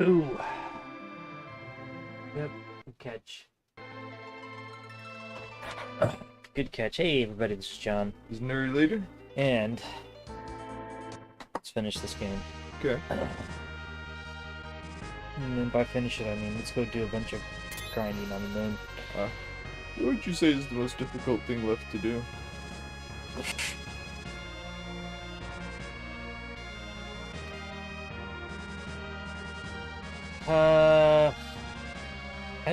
Ooh. Yep. Good catch. Good catch. Hey, everybody, this is John. Isn't there later? And let's finish this game. Okay. And then by finish it, I mean let's go do a bunch of grinding on the moon. What would you say is the most difficult thing left to do? I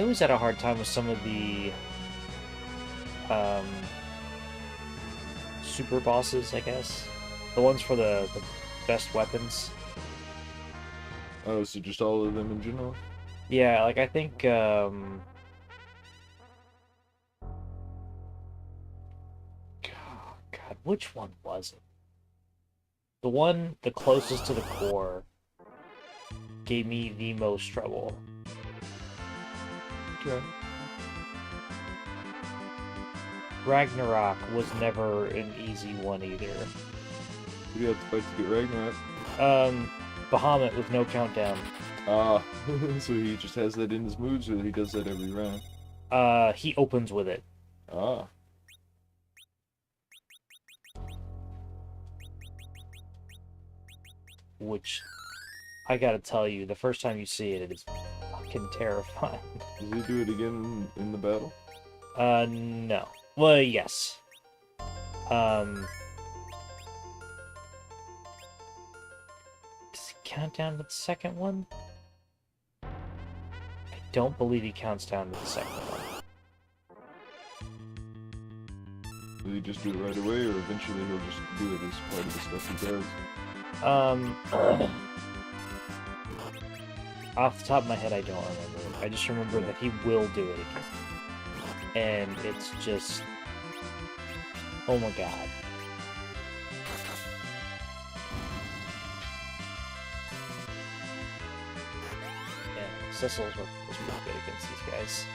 always had a hard time with some of the super bosses, I guess. The ones for the best weapons. Oh, so just all of them in general? Yeah, like I think God, which one was it? The one the closest to the core gave me the most trouble. Okay. Ragnarok was never an easy one either. Who do you have to fight to get Ragnarok? Bahamut with no countdown. Ah, so he just has that in his moves, or he does that every round? He opens with it. Ah. Which, I gotta tell you, the first time you see it, it is fucking terrifying. Does he do it again in the battle? No. Well, yes. Does he count down to the second one? I don't believe he counts down to the second one. Will he just do it right away, or eventually he'll just do it as part of the stuff he does? Off the top of my head, I don't remember. I just remember that he will do it again. And it's just... oh my god. Yeah, Cecil's was pretty good against these guys.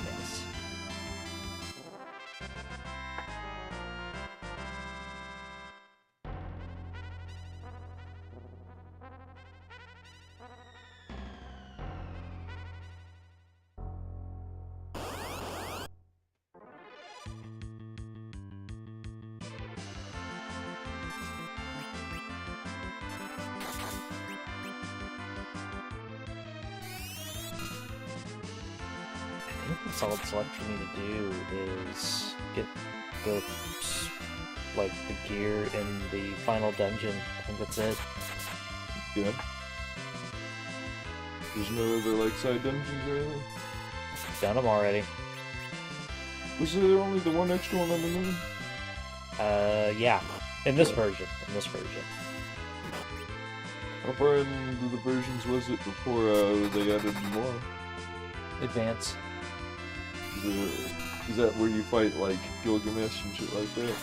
Yes. I think that's all it's left for me to do is get the gear in the final dungeon. I think that's it. Yeah. There's no other, like, side dungeons or anything? Done them already. Was there only the one extra one on the moon? Yeah. In this version. In this version. How far into the versions was it before they added more? Advance. Is that where you fight, like, Gilgamesh and shit like that?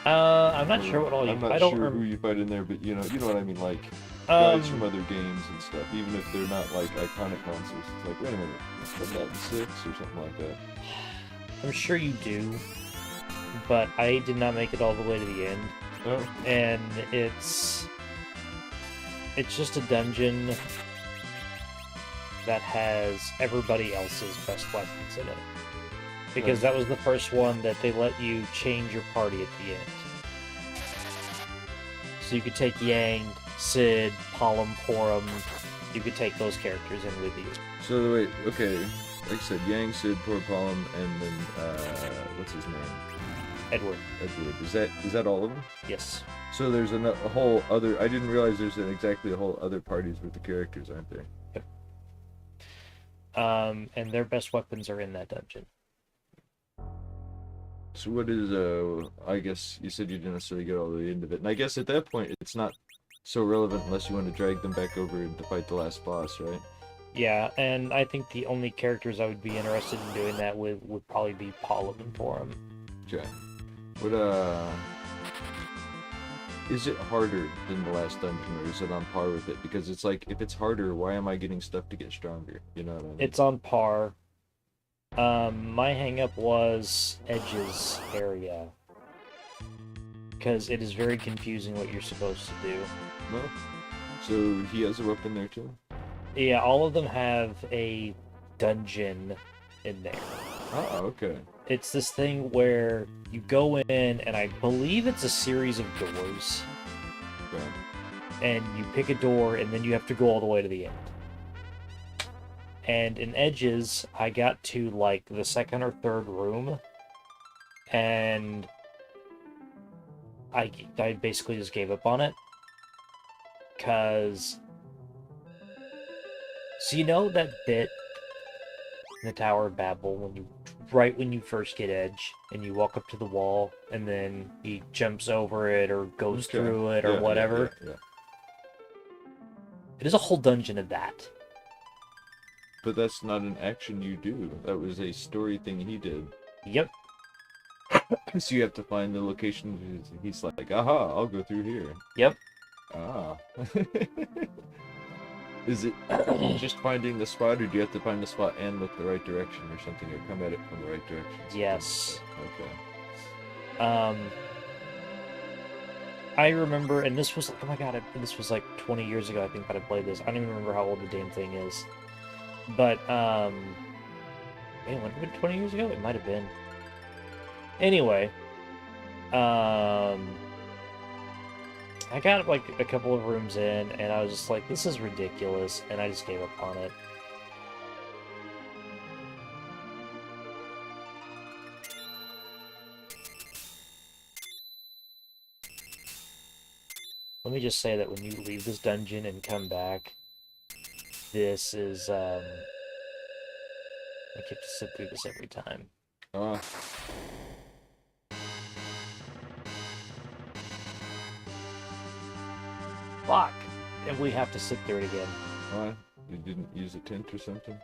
I'm not sure what all you... I'm not I don't sure who you fight in there, but you know what I mean, like, guys from other games and stuff, even if they're not, like, iconic monsters. It's like, wait a minute, was that in 6 or something like that? I'm sure you do, but I did not make it all the way to the end. Oh. And it's just a dungeon that has everybody else's best weapons in it. Because that was the first one that they let you change your party at the end. So you could take Yang, Cid, Palom, Porum. You could take those characters in with you. So wait, okay, like I said, Yang, Cid, Poor Palom, and then what's his name? Edward. Edward. Is that all of them? Yes. So there's a whole other. I didn't realize there's exactly a whole other parties with the characters, aren't there? Yep. And their best weapons are in that dungeon. So what is I guess you said you didn't necessarily get all the end of it, and I guess at that point it's not so relevant unless you want to drag them back over to fight the last boss, right? Yeah, and I think the only characters I would be interested in doing that with would probably be Palom and Porum. Okay. What is it harder than the last dungeon, or is it on par with it? Because it's like, if it's harder, why am I getting stuff to get stronger? You know what I mean? It's on par. My hang-up was Edge's area. Because it is very confusing what you're supposed to do. No? So he has a weapon there too? Yeah, all of them have a dungeon in there. Oh, okay. It's this thing where you go in, and I believe it's a series of doors. Okay. And you pick a door, and then you have to go all the way to the end. And in Edges, I got to, like, the second or third room, and I basically just gave up on it. Because... So you know that bit in the Tower of Babel, right when you first get Edge, and you walk up to the wall, and then he jumps over it, or goes through it, or whatever? Yeah. It is a whole dungeon of that. But that's not an action you do. That was a story thing he did. Yep. So you have to find the location. He's like, aha, I'll go through here. Yep. Ah. Is it just finding the spot, or do you have to find the spot and look the right direction or something, or come at it from the right direction? Yes. Okay. I remember, and this was, oh my god, this was like 20 years ago, I think, that I played this. I don't even remember how old the damn thing is. But, man, would it have been 20 years ago? It might have been. Anyway, I got, like, a couple of rooms in, and I was just like, this is ridiculous, and I just gave up on it. Let me just say that when you leave this dungeon and come back, this is, I get to sit through this every time. Fuck! And we have to sit through it again. Why? You didn't use a tint or something?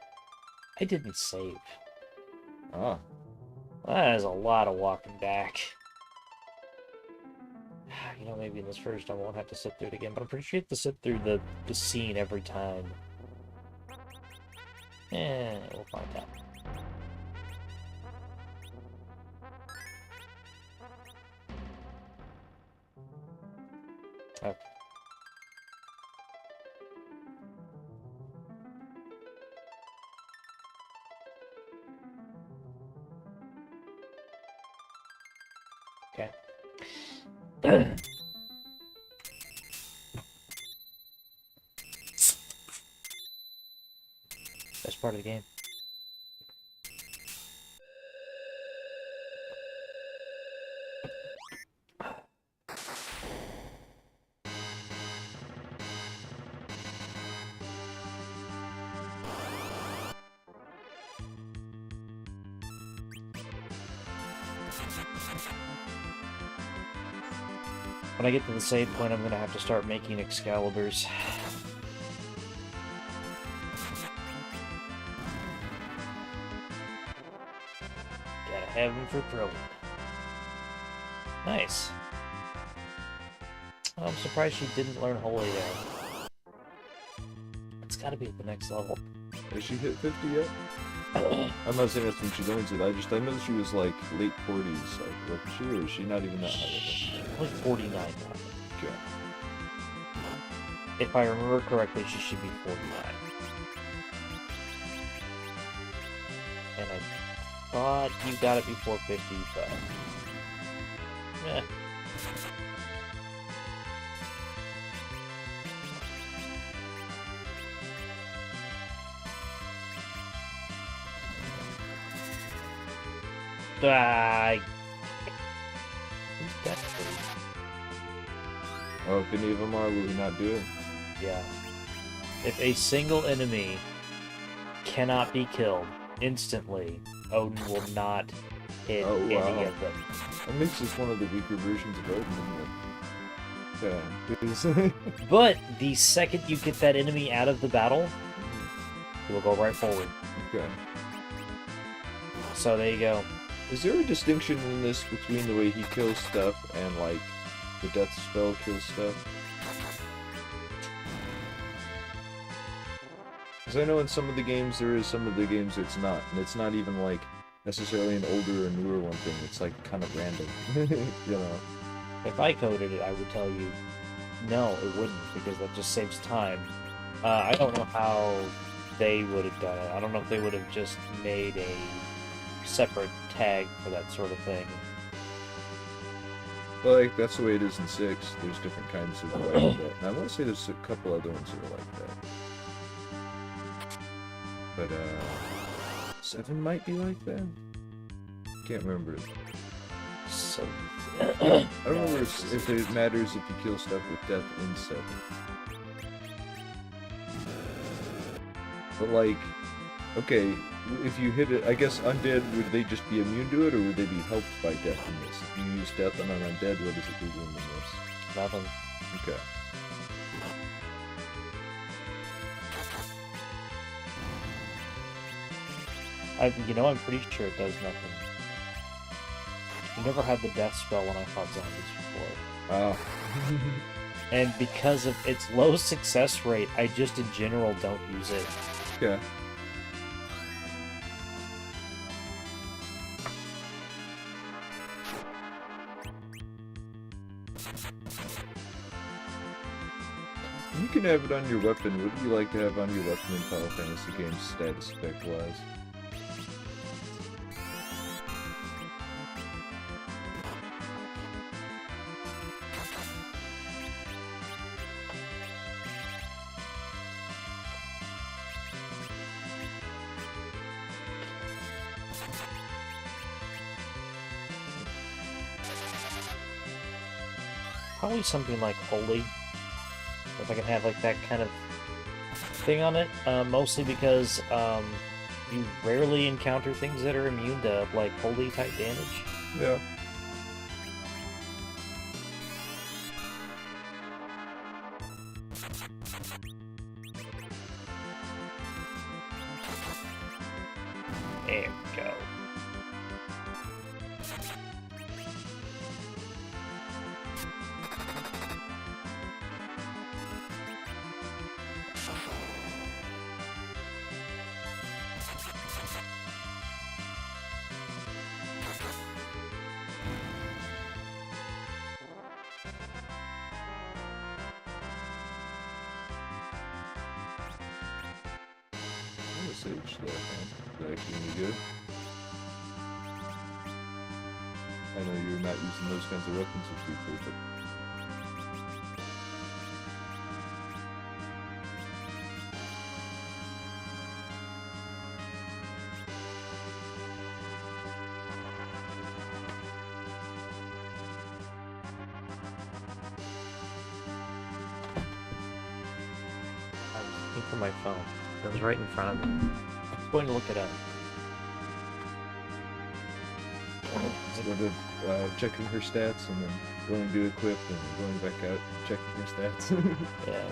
I didn't save. Ah. That is a lot of walking back. You know, maybe in this version I won't have to sit through it again, but I'm pretty sure you have to sit through the scene every time. We'll find out. Okay. Okay. Best part of the game. When I get to the save point, I'm gonna have to start making Excaliburs. Gotta have them for throwing. Nice. Oh, I'm surprised she didn't learn Holy there. It's gotta be at the next level. Has she hit 50 yet? I'm not saying that's when she learns it. I know she was like late 40s. Like, was she, or is she not even that high? Like 49 now. Okay. If I remember correctly, she should be 49. And I thought you got it before 50, but... Eh. Who's that tree? Oh, if any of them are, will he not do it? Yeah. If a single enemy cannot be killed instantly, Odin will not hit any of them. That makes this one of the weaker versions of Odin. Yeah. But the second you get that enemy out of the battle, he will go right forward. Okay. So there you go. Is there a distinction in this between the way he kills stuff and, like, The death spell kills stuff. Because I know in some of the games there is, some of the games it's not. And it's not even like necessarily an older or newer one thing. It's like kind of random. You know? If I coded it, I would tell you, no, it wouldn't, because that just saves time. I don't know how they would have done it. I don't know if they would have just made a separate tag for that sort of thing. Well, like, that's the way it is in 6. There's different kinds of like that. And I want to say there's a couple other ones that are like that. But, 7 might be like that? Can't remember. So, I don't remember if it matters if you kill stuff with death in 7. But like, okay, if you hit it, I guess undead, would they just be immune to it, or would they be helped by death in this? If you use death on an undead, what does it do to them in this? nothing. Okay. I'm pretty sure it does nothing. You never had the death spell when I fought zombies before. Ah. And because of its low success rate, I just in general don't use it. Okay. You can have it on your weapon. What do you like to have on your weapon in Final Fantasy games, status effect-wise? Probably something like holy. If I can have like that kind of thing on it, mostly because you rarely encounter things that are immune to like holy type damage. Yeah. There we go. Sage there, huh? Is that actually any good? I know you're not using those kinds of weapons with people, but... I was looking for my phone. It was right in front of me. I was going to look it up. Sort of checking her stats and then going to equip and going back out and checking her stats. Yeah.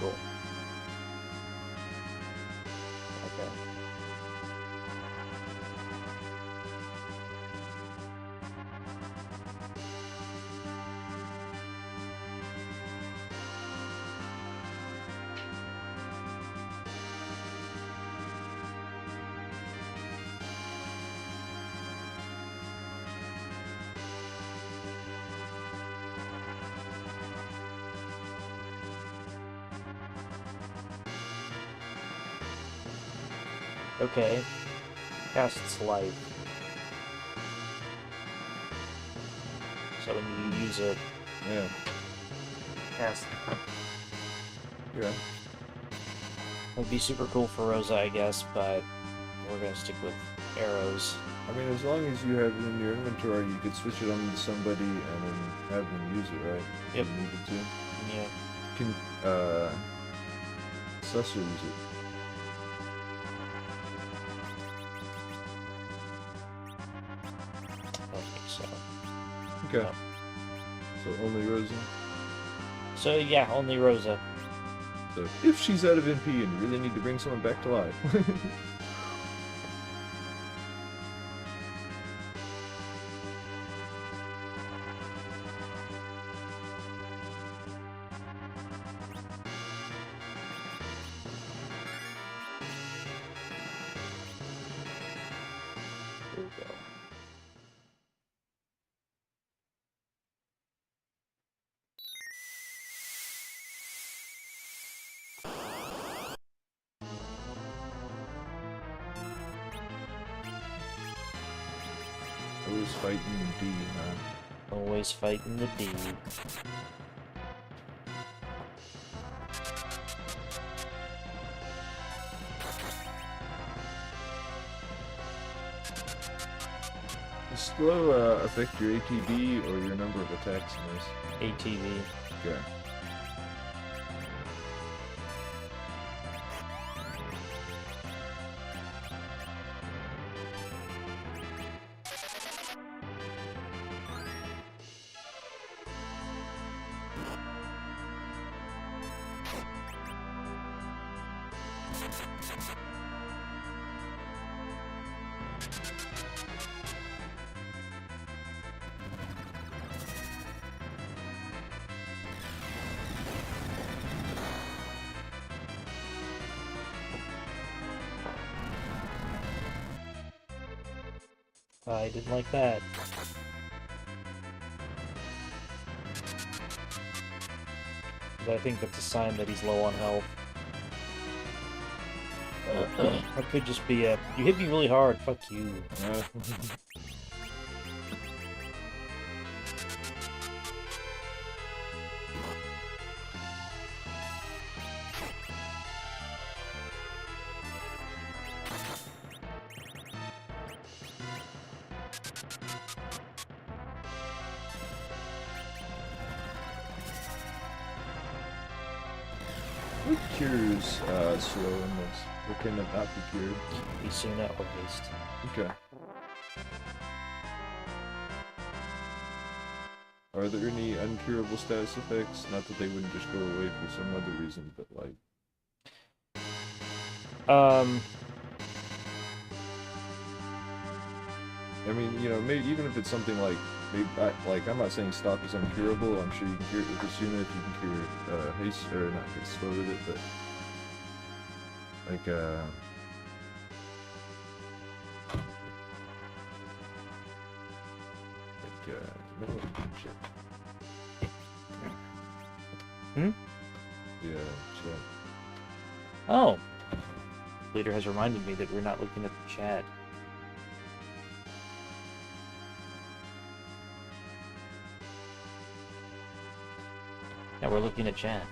Cool. Okay. Okay. Casts life. So when you use it, Yeah. cast. Yeah. Would be super cool for Rosa, I guess, but we're gonna stick with arrows. I mean, as long as you have it in your inventory, you could switch it on to somebody and then have them use it, right? Yep. If you needed to. Yeah. Can, Susser use it? I don't think so. Okay. No. So only Rosa? So yeah, only Rosa. So if she's out of MP and you really need to bring someone back to life. Here we go. Always fighting D, huh? Always fighting the D. Does slow affect your ATB or your number of attacks in this? ATV. Okay. I didn't like that. But I think that's a sign that he's low on health. Or it could just be a, you hit me really hard, fuck you. What cures slow in this? Or can it not be cured? Be soon at or haste. Okay. Are there any uncurable status effects? Not that they wouldn't just go away for some other reason, but like... I mean, you know, maybe even if it's something like, maybe, like I'm not saying stop is uncurable. I'm sure you can cure it with Asuna if you can cure haste or not haste slow with it, but like no, shit. Hmm? Yeah, shit. Oh! Leader has reminded me that we're not looking at the chat. Yeah, we're looking at chat.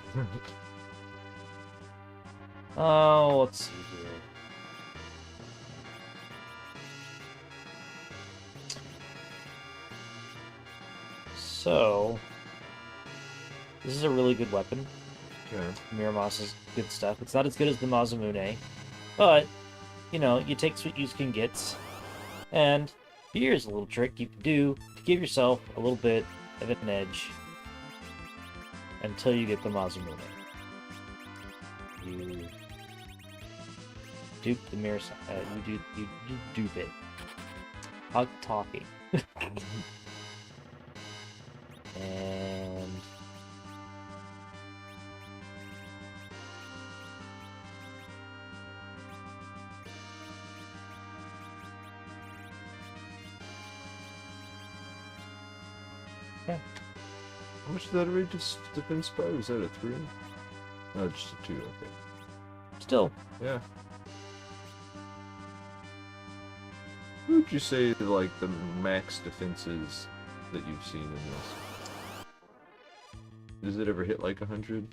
Oh, let's see here. So, this is a really good weapon. Okay. Miramas good stuff. It's not as good as the Masamune, but, you know, you take what you can get. And here's a little trick you can do to give yourself a little bit of an edge until you get the Masamune. You dupe the mirror. You dupe it. Hug talking. And yeah. How much did that outrageous defense by? Was that a 3? No, just a 2, okay. Still, Yeah. What would you say to, like, the max defenses that you've seen in this? Does it ever hit like 100?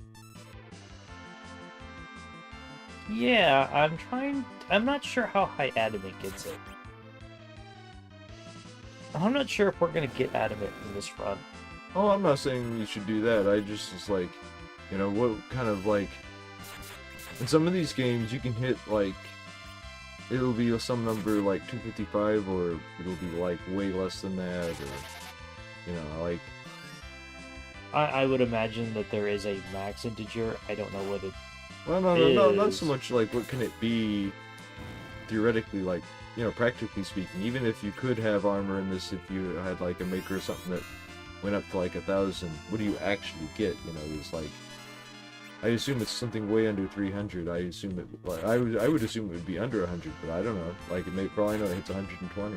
yeah, I'm not sure how high Adamant gets it. I'm not sure if we're gonna get adamant in this run. Oh, I'm not saying you should do that. I just was like, you know, what kind of like in some of these games you can hit like it'll be some number like 255 or it'll be like way less than that or you know, like I would imagine that there is a max integer. I don't know what it well no, not so is. much like what can it be theoretically like, you know, practically speaking, even if you could have armor in this if you had like a maker or something that went up to like 1,000, what do you actually get? You know, it's like I assume it's something way under 300. I assume it. Like, I would assume it would be under 100, but I don't know. Like it may probably know it hits 120.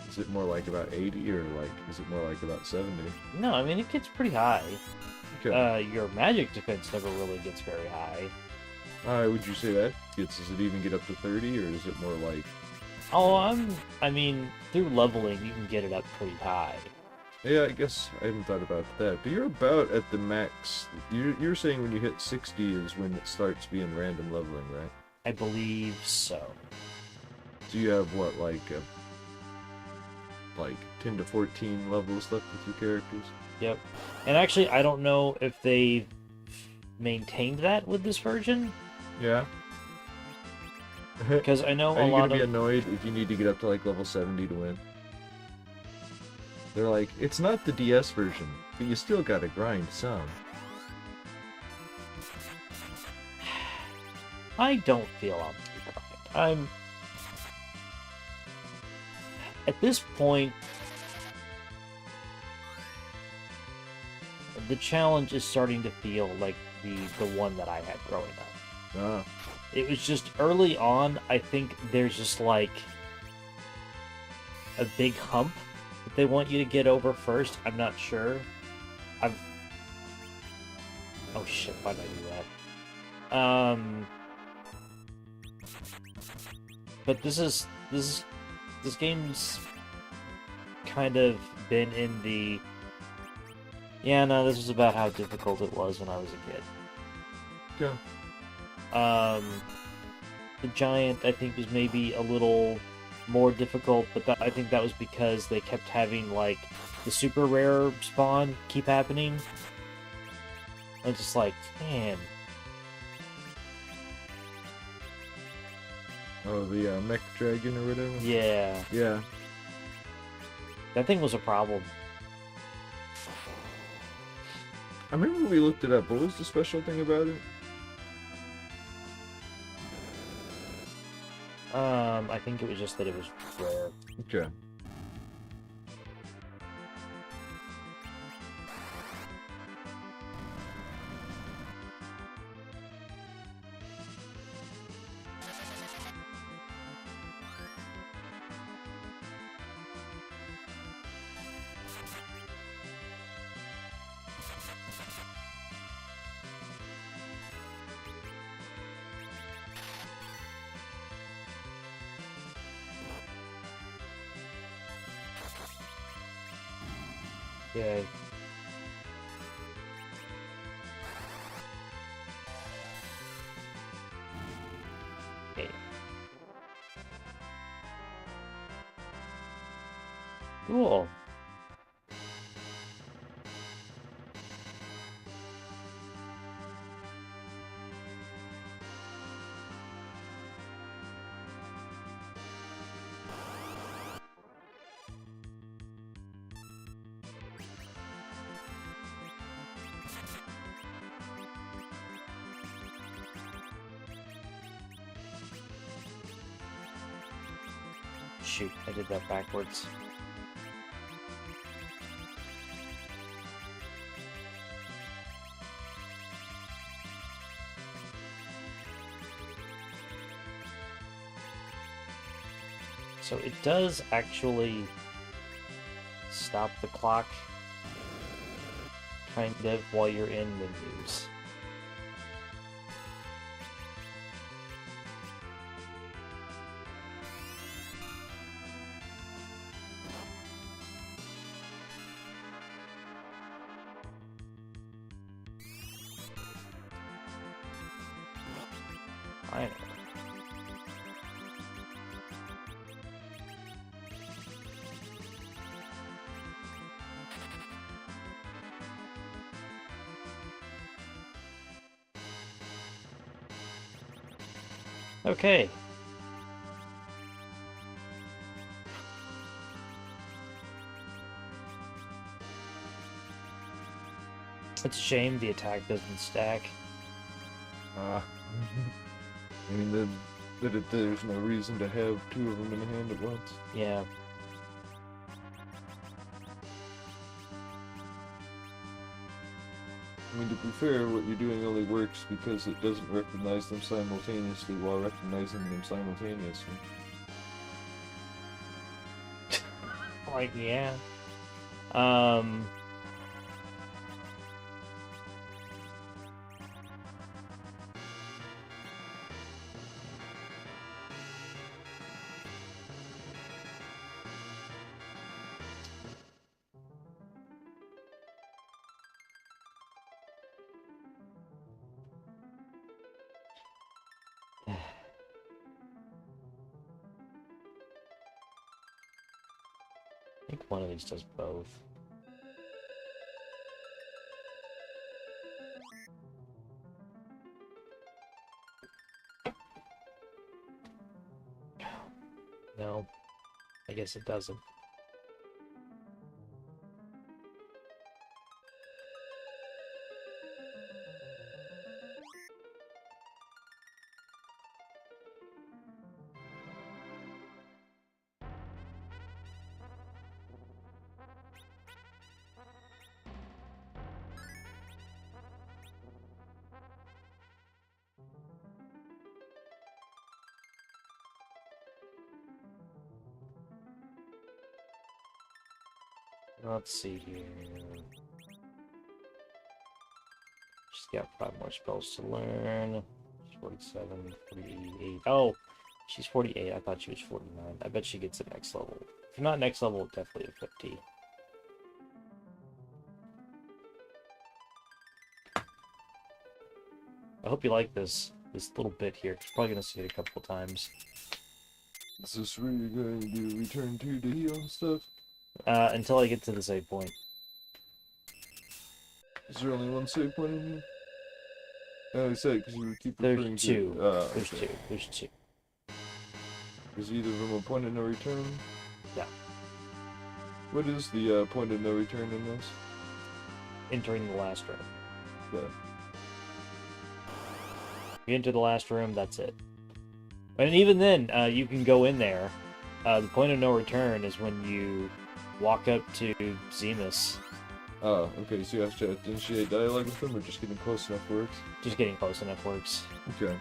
Is it more like about 80 or like is it more like about 70? No, I mean it gets pretty high. Okay. Your magic defense never really gets very high. Would you say that gets? Does it even get up to 30 or is it more like? Oh, I mean, through leveling, you can get it up pretty high. Yeah, I guess I haven't thought about that. But you're about at the max. You're saying when you hit 60 is when it starts being random leveling, right? I believe so. So you have what, like 10 to 14 levels left with your characters? Yep. And actually, I don't know if they've maintained that with this version. Yeah. Because I know Are a you lot gonna be of... annoyed if you need to get up to like level 70 to win? They're like, it's not the DS version, but you still gotta grind some. I don't feel I'm... At this point, the challenge is starting to feel like the one that I had growing up. Ah. It was just early on, I think there's just like a big hump that they want you to get over first. I'm not sure. Oh shit, why did I do that? But this game's kind of been in the... Yeah, no, this was about how difficult it was when I was a kid. Yeah. The giant, I think, was maybe a little more difficult, but I think that was because they kept having, like, the super rare spawn keep happening. I was just like, man. Oh, the mech dragon or whatever? Yeah. Yeah. That thing was a problem. I remember when we looked it up. What was the special thing about it? I think it was just that it was rare. Okay. Yay. Okay. Cool. Shoot, I did that backwards. So it does actually stop the clock, kind of, while you're in menus. I know. Okay. It's a shame the attack doesn't stack. I mean, there's no reason to have two of them in the hand at once. Yeah. I mean, to be fair, what you're doing only works because it doesn't recognize them simultaneously while recognizing them simultaneously. Like, yeah. Um... I think one of these does both. No, I guess it doesn't. Let's see here. She's got 5 more spells to learn. She's 47, 48. Oh, she's 48. I thought she was 49. I bet she gets it next level. If not next level, definitely a 50. I hope you like this little bit here. You're probably gonna see it a couple of times. Is this where you're going to return to heal and stuff? Until I get to the save point. Is there only one save point in here? I said because you keep referring There's two. to. There's Okay. two. There's two. Is either of them a point of no return? Yeah. What is the point of no return in this? Entering the last room. Yeah. You enter the last room, that's it. And even then, you can go in there. The point of no return is when you walk up to Zemus. Oh, okay, so you have to initiate dialogue with them, or just getting close enough works? Just getting close enough works. Okay.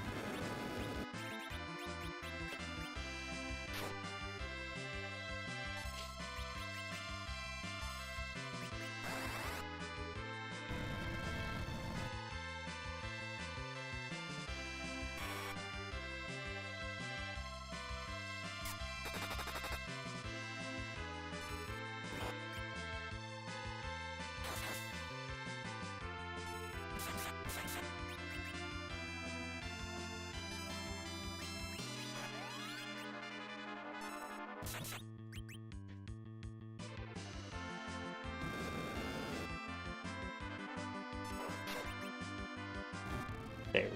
There we go.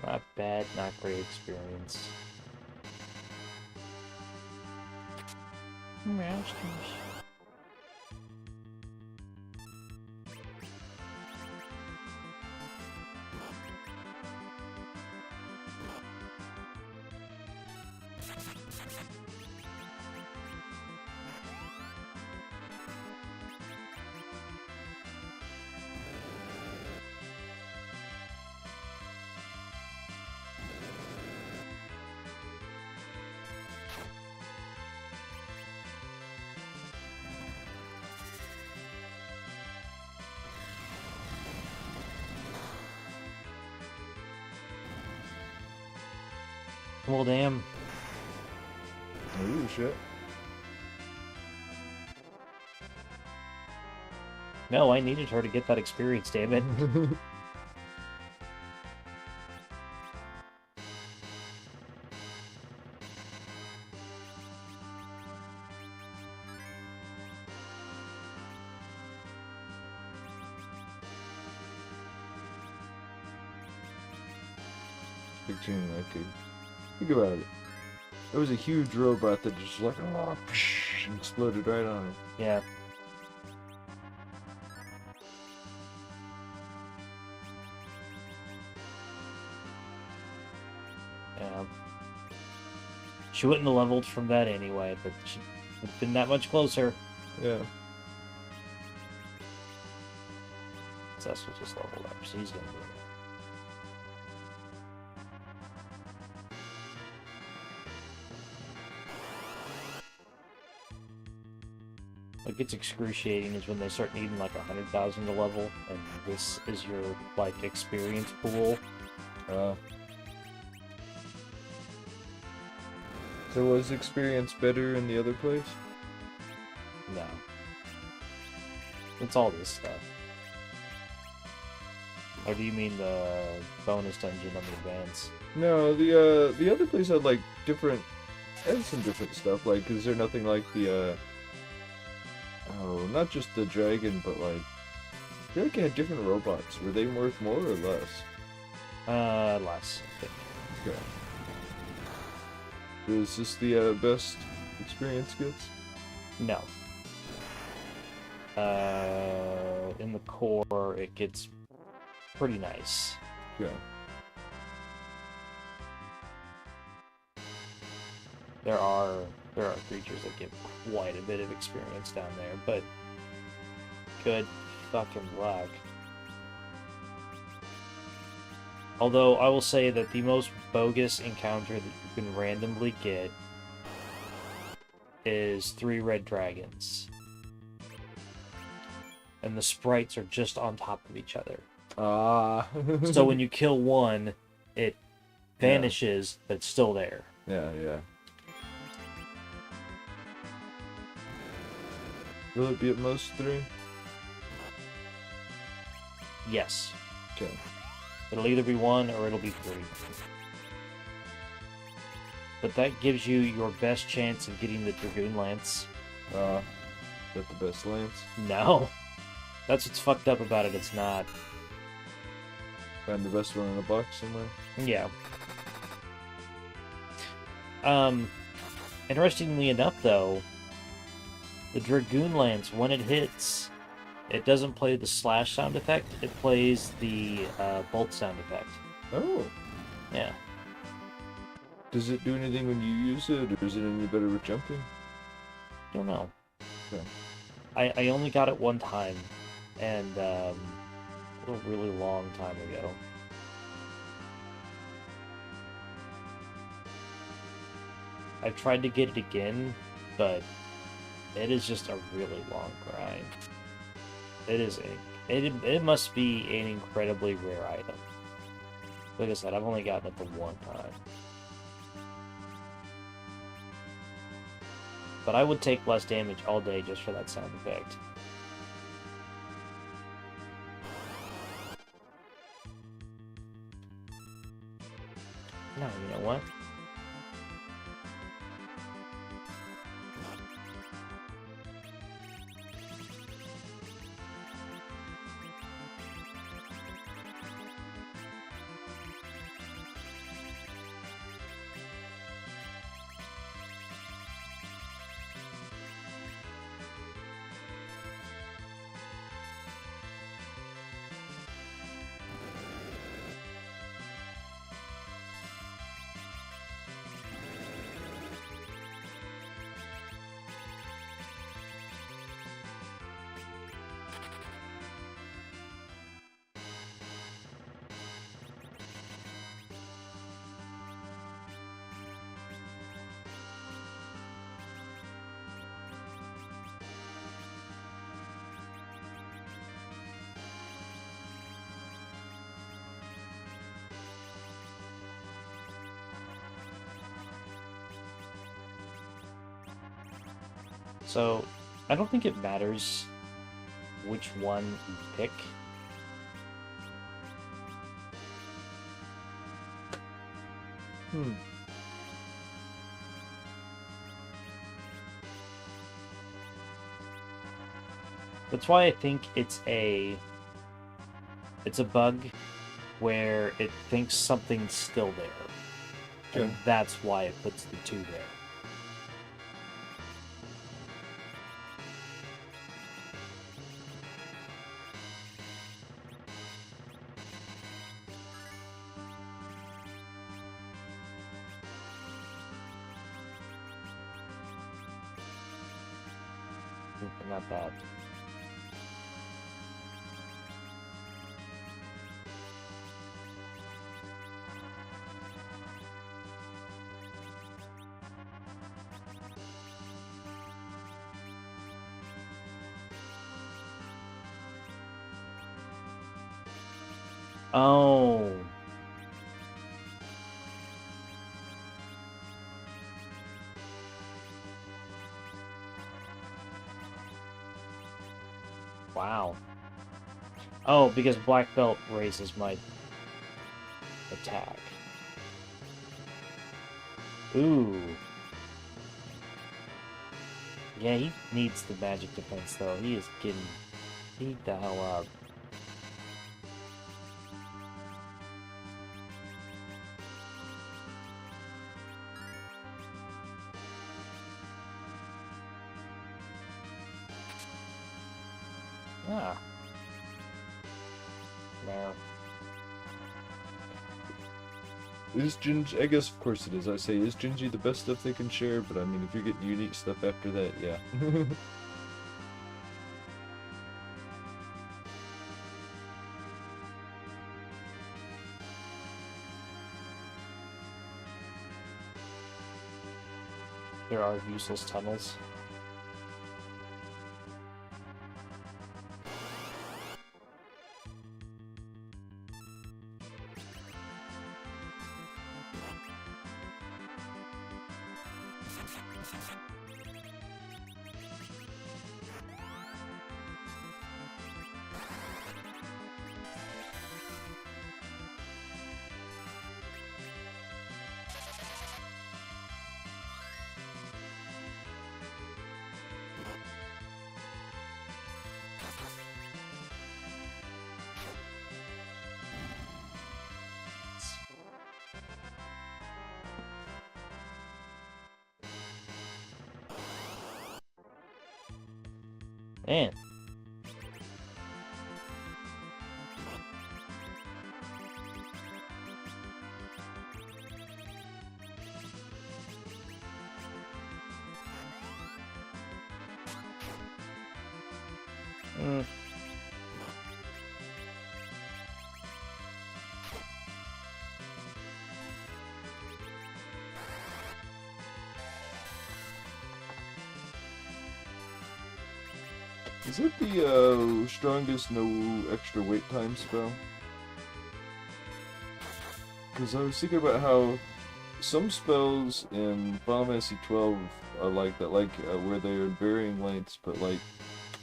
Not bad, not great experience. Masters. Well, damn. Ooh, shit. No, I needed her to get that experience, damn it. picturing like think about it. It was a huge robot that just like and exploded right on him. Yeah. Yeah. She wouldn't have leveled from that anyway, but she would have been that much closer. Yeah. Cess was just leveled up, so he's gonna do it. What gets excruciating is when they start needing like 100,000 to level, and this is your like experience pool. So was experience better in the other place? No. It's all this stuff. Or do you mean the bonus dungeon on the advance? No, the other place had like different, had some different stuff. Like, is there nothing like the oh, not just the dragon, but like, I feel like it had different robots. Were they worth more or less? Less. I think. Okay. So is this the best experience gets? No. In the core, it gets pretty nice. Yeah. There are creatures that get quite a bit of experience down there, but good fucking luck. Although I will say that the most bogus encounter that you can randomly get is 3 red dragons. And the sprites are just on top of each other. So when you kill one, it vanishes, but it's still there. Yeah, yeah. Will it be at most 3? Yes. Okay. It'll either be 1 or it'll be 3. But that gives you your best chance of getting the Dragoon Lance. Is that the best lance? No. That's what's fucked up about it, it's not. Find the best one in a box somewhere? Yeah. Interestingly enough, though, the Dragoon Lance, when it hits, it doesn't play the slash sound effect, it plays the bolt sound effect. Oh. Yeah. Does it do anything when you use it, or is it any better with jumping? Don't know. Okay. I only got it one time, and a really long time ago. I've tried to get it again, but it is just a really long grind. It must be an incredibly rare item. Like I said, I've only gotten it the one time. But I would take less damage all day just for that sound effect. No, you know what? So, I don't think it matters which one you pick. That's why I think it's a bug where it thinks something's still there. And Okay. that's why it puts the 2 there. Not bad. Oh. Wow. Oh, because black belt raises my attack. Ooh. Yeah, he needs the magic defense, though. He is getting beat the hell up. Ah. No. Is Gingy? I guess of course it is. I say, is Gingy the best stuff they can share? But I mean, if you're getting unique stuff after that, yeah. There are useless tunnels. Man. Mm. Is it the strongest no extra wait time spell? Because I was thinking about how some spells in Final Fantasy 12 are like that, like where they are varying lengths, but like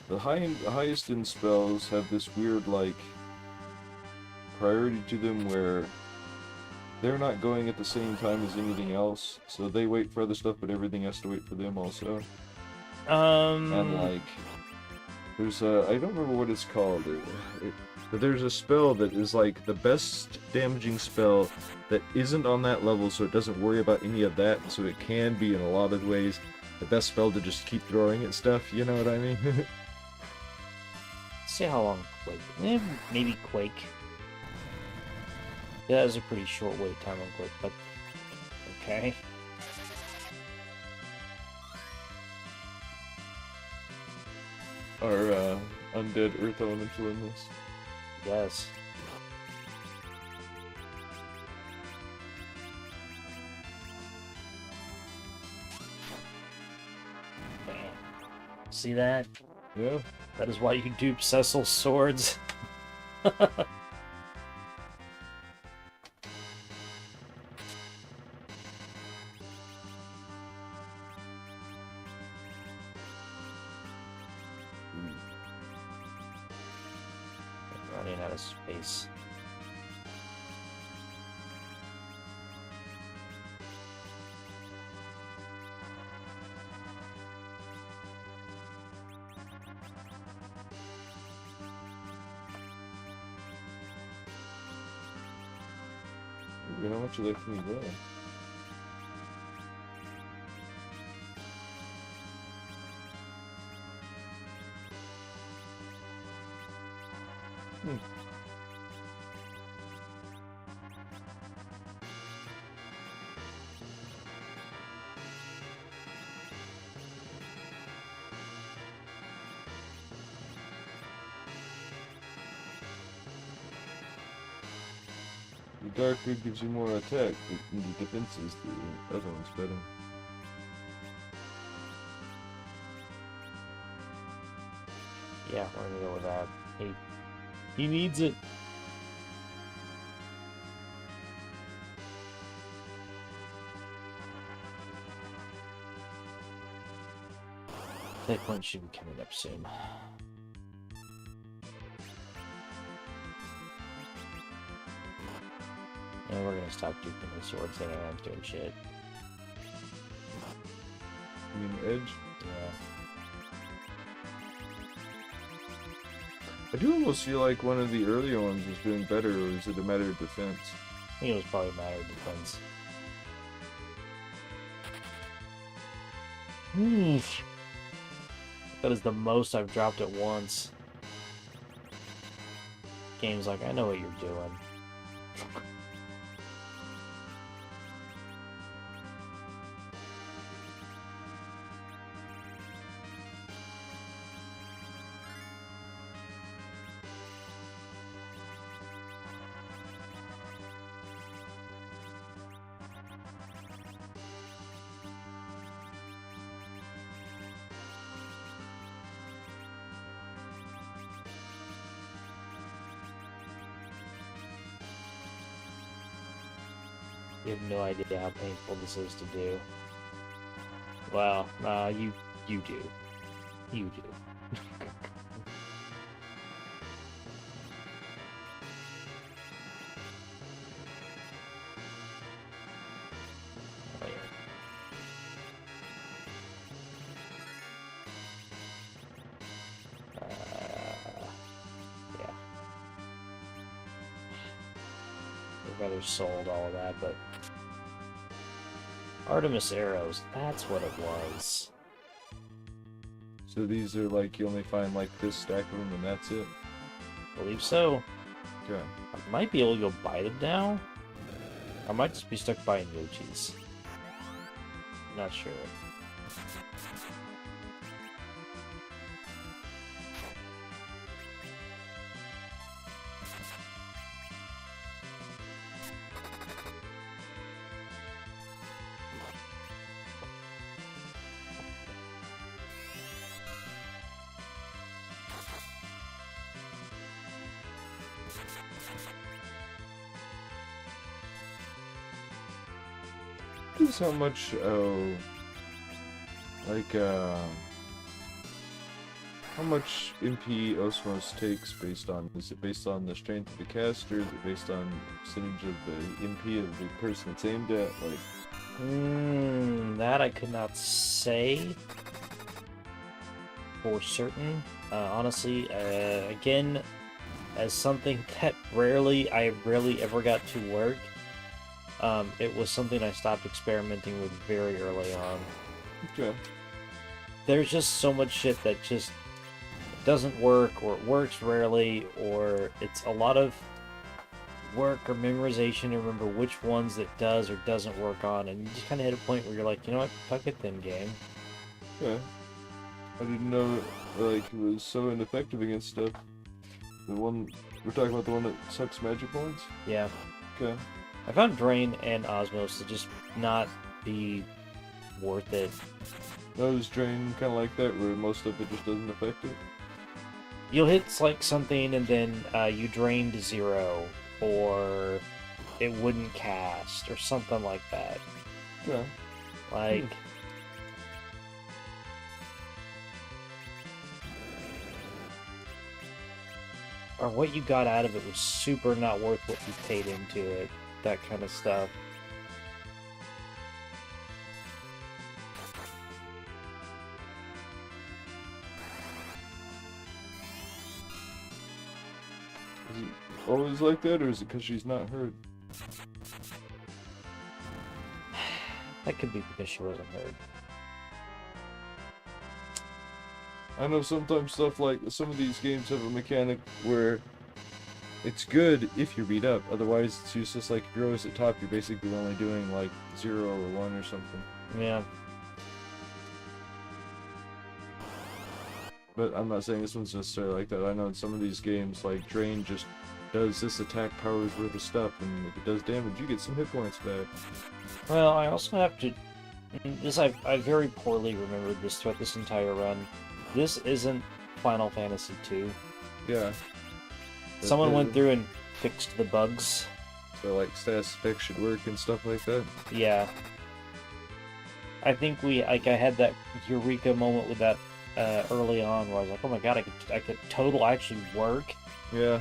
the highest end spells have this weird like priority to them where they're not going at the same time as anything else, so they wait for other stuff, but everything has to wait for them also. And like, there's I don't remember what it's called, but there's a spell that is like the best damaging spell that isn't on that level, so it doesn't worry about any of that, so it can be in a lot of ways the best spell to just keep throwing at stuff, you know what I mean? See how long Quake. Maybe Quake. Yeah, that was a pretty short wait time on Quake, but okay. Our undead earth elemental in this. Yes. Bam. See that? Yeah. That is why you dupe Cecil's swords. Running out of space. How much of that can you run? The dark red gives you more attack, but the defenses, the other one's better. Yeah, we're gonna go with that. He needs it. That point should be coming up soon. And we're gonna stop duping the swords that aren't doing shit. You mean edge? Yeah. I do almost feel like one of the earlier ones was doing better, or is it a matter of defense? I think it was probably a matter of defense. That is the most I've dropped at once. Game's like, I know what you're doing. You have no idea how painful this is to do. Well, you do. You do. Oh, yeah. I'd rather sold all of that, but Artemis arrows, that's what it was. So these are like, you only find like this stack of them and that's it? I believe so. Okay. I might be able to go buy them now. I might just be stuck buying Yochis. Not sure. This is how much, how much MP Osmos takes based on, is it based on the strength of the caster, is it based on percentage of the MP of the person it's aimed at, like? That I could not say for certain. Honestly, again, as something that I rarely ever got to work, it was something I stopped experimenting with very early on. Okay. There's just so much shit that just doesn't work, or it works rarely, or it's a lot of work or memorization to remember which ones it does or doesn't work on, and you just kind of hit a point where you're like, you know what, fuck it then, game. Okay. I didn't know, like, it was so ineffective against stuff. The one, we're talking about the one that sucks magic points? Yeah. Okay. I found Drain and Osmos to just not be worth it. No, is Drain kind of like that, where most of it just doesn't affect it? You'll hit like something and then you drain to 0, or it wouldn't cast, or something like that. Yeah. Like... Or what you got out of it was super not worth what you paid into it. That kind of stuff. Is it always like that, or is it because she's not hurt? That could be because she wasn't heard. I know sometimes stuff like some of these games have a mechanic where it's good if you beat up. Otherwise, it's useless. Like if you're always at top, you're basically only doing like 0 or 1 or something. Yeah. But I'm not saying this one's necessarily like that. I know in some of these games, like Drain just does this attack power's worth of stuff, and if it does damage, you get some hit points back. Well, I also have to. This I very poorly remembered this throughout this entire run. This isn't Final Fantasy II. Yeah. Someone went through and fixed the bugs. So like status effects should work and stuff like that. Yeah. I think I had that eureka moment with that early on where I was like, oh my god, I could total actually work. Yeah.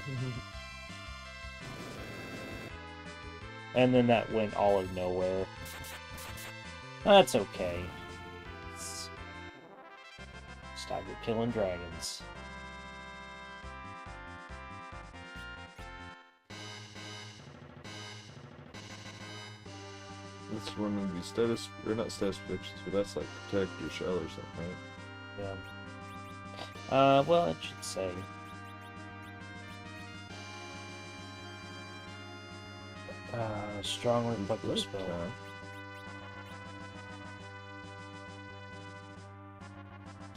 And then that went all of nowhere. That's okay. Stop your killing dragons. That's one of the status, or not status predictions, but that's like protect your shell or something, right? Yeah. Well, it should say. Strong reflective spell.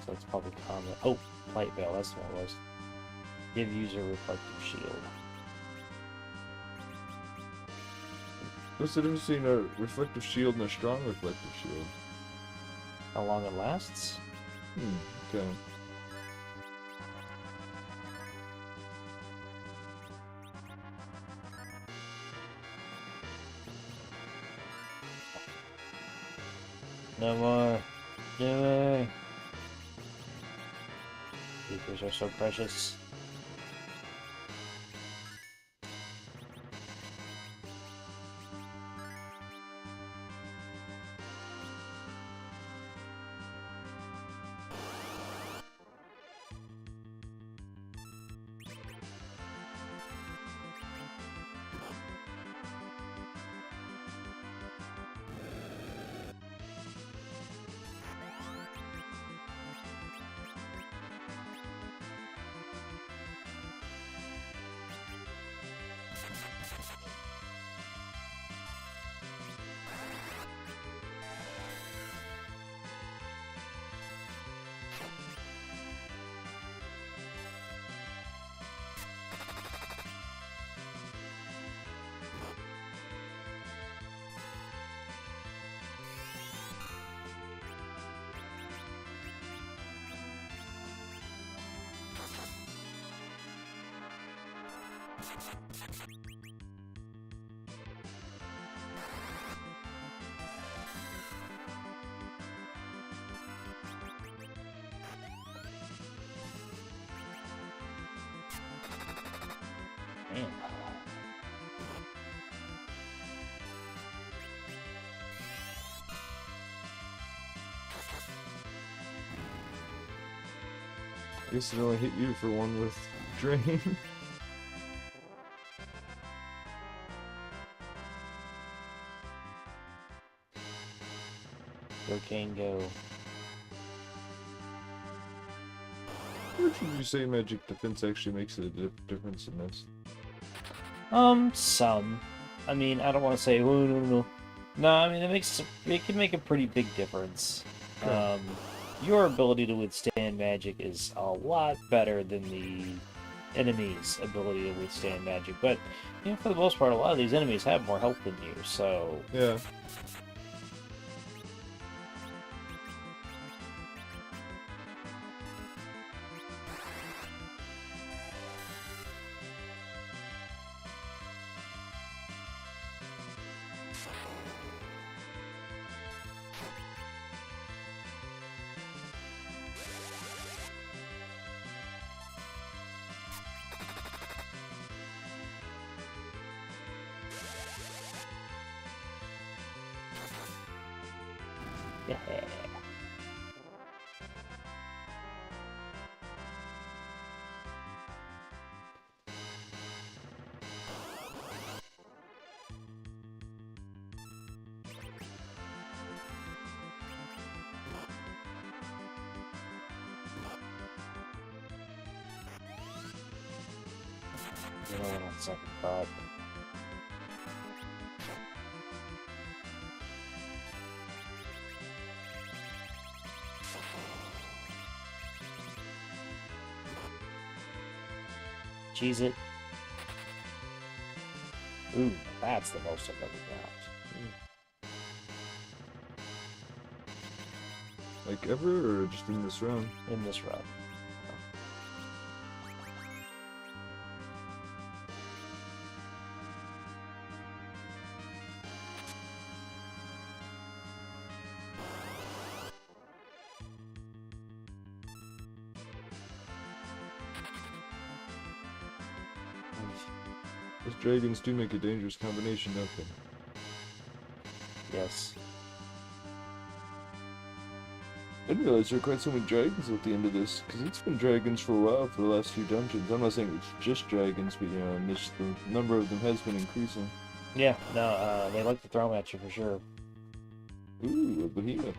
So it's probably common. Oh, light veil, that's what it was. Give user reflective shield. What's the difference between a reflective shield and a strong reflective shield? How long it lasts? Okay. No more. No more. Creepers are so precious. Man. I guess it only hit you for one with Drain. Go Kane, go. How much would you say magic defense actually makes a difference in this? Some. I mean, I don't want to say, oh, no. No, I mean, it can make a pretty big difference. Sure. Your ability to withstand magic is a lot better than the enemy's ability to withstand magic. But, you know, for the most part, a lot of these enemies have more health than you, so... Yeah. Yeah. You know what, on second thought. Cheese it. Ooh, that's the most I've ever got. Like ever, or just in this round? In this round. Those dragons do make a dangerous combination, don't they? Yes. I didn't realize there were quite so many dragons at the end of this, because it's been dragons for a while for the last few dungeons. I'm not saying it's just dragons, but you know, and the number of them has been increasing. Yeah, no, they like to throw them at you for sure. Ooh, a behemoth.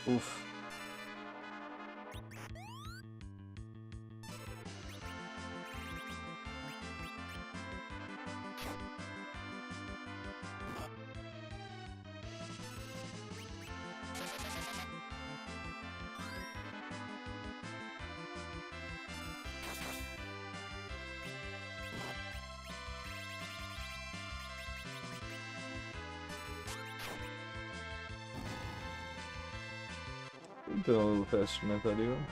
Oof. We've been a little faster than I thought, even.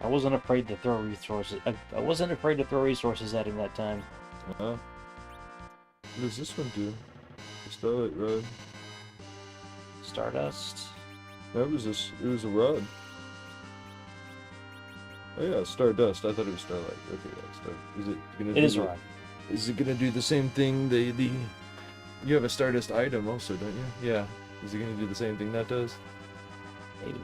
I wasn't afraid to throw resources. I wasn't afraid to throw resources at him that time. What does this one do? The Starlight Rod. Stardust. That was this. It was a rod. Oh yeah, Stardust. I thought it was Starlight. Okay, yeah, Star. Is it gonna? It is a rod. Is it gonna do the same thing? You have a Stardust item also, don't you? Yeah. Is it gonna do the same thing that does? Maybe.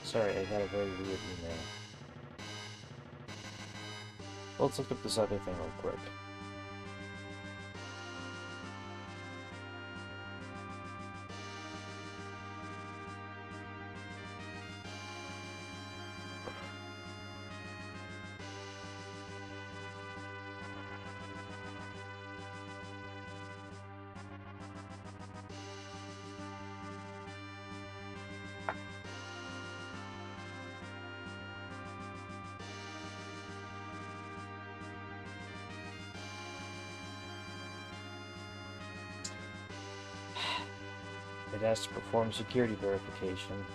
Sorry, I got a very weird email. Let's look up this other thing real quick. It has to perform security verification.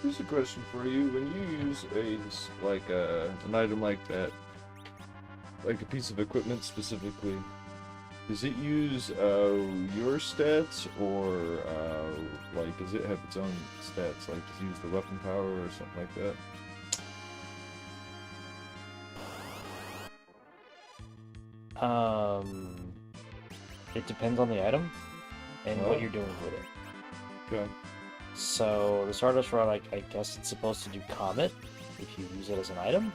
Here's a question for you. When you use an item like that, like a piece of equipment specifically, Does it use your stats, or like does it have its own stats? Like does it use the weapon power or something like that? It depends on the item and Oh. what you're doing with it. Okay. So the Stardust Rod, like, I guess it's supposed to do Comet if you use it as an item.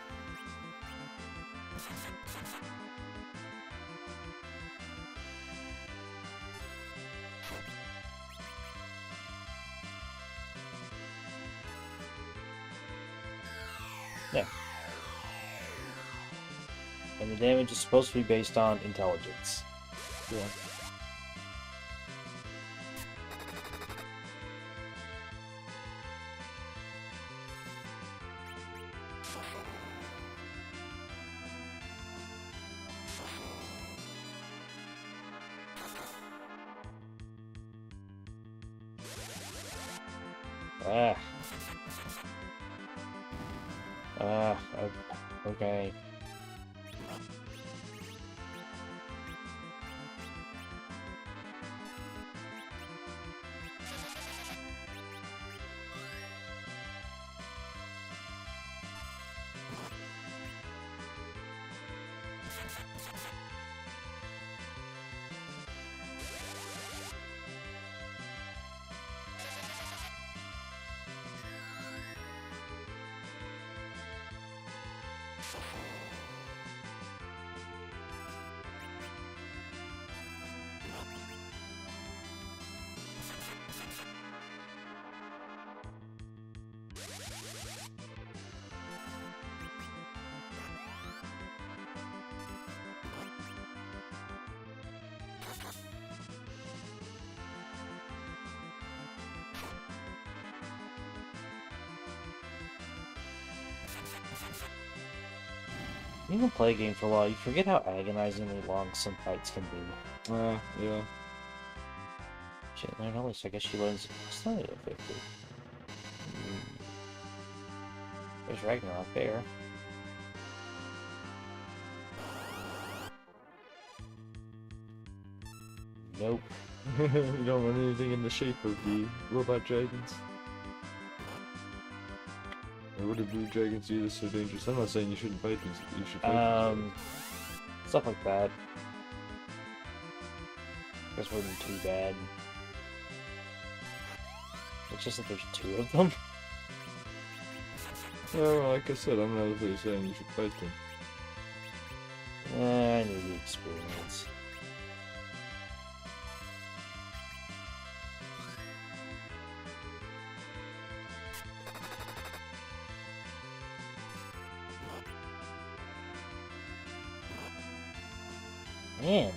Yeah. And the damage is supposed to be based on intelligence. Yeah. Ah. Okay. You can play a game for a while, you forget how agonizingly long some fights can be. Yeah. She didn't learn Elise, I guess she learns slowly at 50. There's Ragnarok there. Nope. You don't want anything in the shape of the robot dragons. Or what do blue dragons do that's so dangerous? I'm not saying you shouldn't fight these. You should fight these. Stuff like that. Guess wasn't too bad. It's just that there's two of them. Well, like I said, I'm not really saying you should fight them. I need the experience. Man.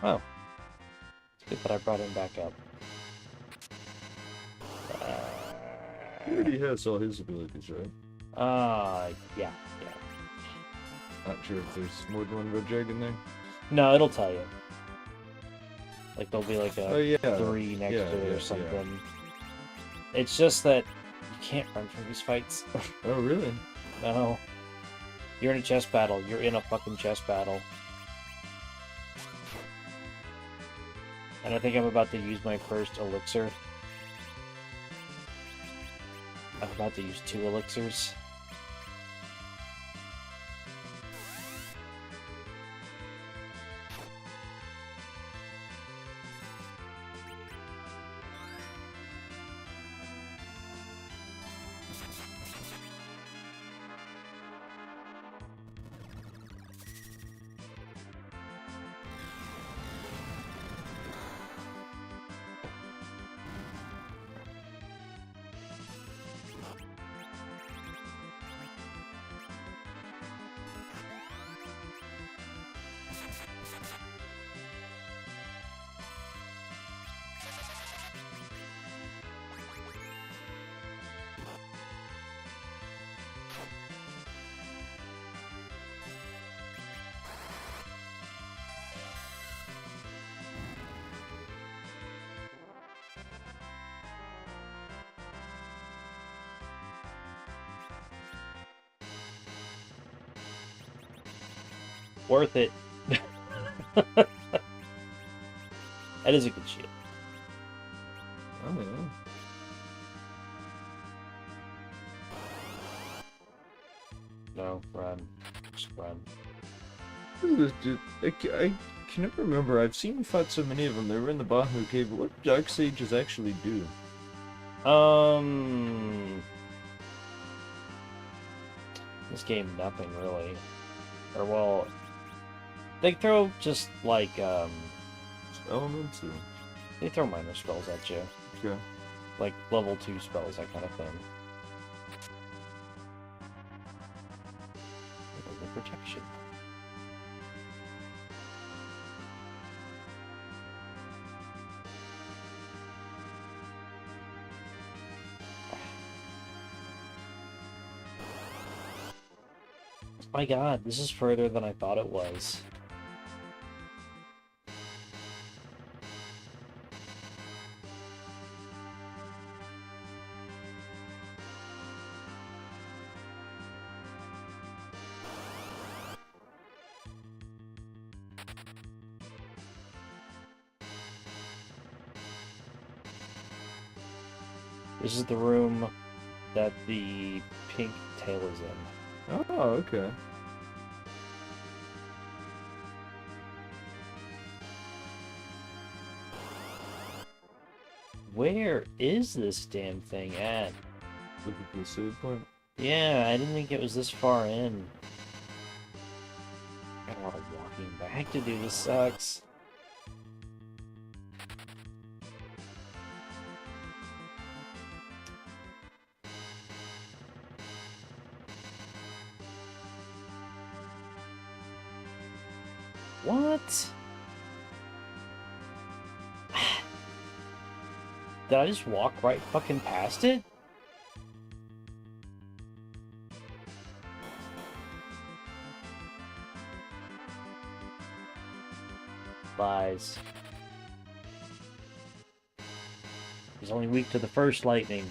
Oh. It's good that I brought him back up. He already has all his abilities, right? Yeah. Not sure if there's more than one red dragon there. No, it'll tell you. Like, there'll be like a Oh, yeah. 3 next Yeah, to it yeah, or something. It's just that you can't run from these fights. Oh, really? No. You're in a chess battle. You're in a fucking chess battle. And I think I'm about to use my first elixir. I'm about to use 2 elixirs. Worth it. That is a good shield. Oh yeah. No, run. Just run. This dude, I can never remember. I've seen you fought so many of them. They were in the Bahamut Cave. What do Dark Sages actually do? This game, nothing really. Or, well, they throw just like, Elements or... they throw minor spells at you. Okay. Like level 2 spells, that kind of thing. The protection. My god, this is further than I thought it was. This is the room that the pink tail is in. Oh, okay. Where is this damn thing at? Looking for the save point. Yeah, I didn't think it was this far in. Got a lot of walking back to do. This sucks. What? Did I just walk right fucking past it? Lies. He's only weak to the first lightning.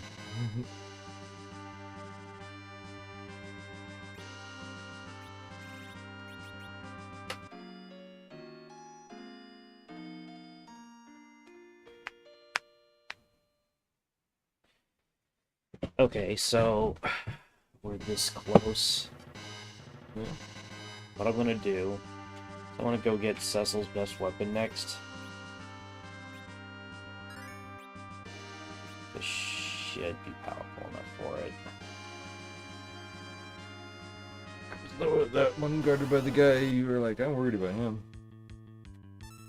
Okay, so we're this close. Yeah. What I'm gonna do, I want to go get Cecil's best weapon next. This should be powerful enough for it. So that one guarded by the guy, you were like, I'm worried about him.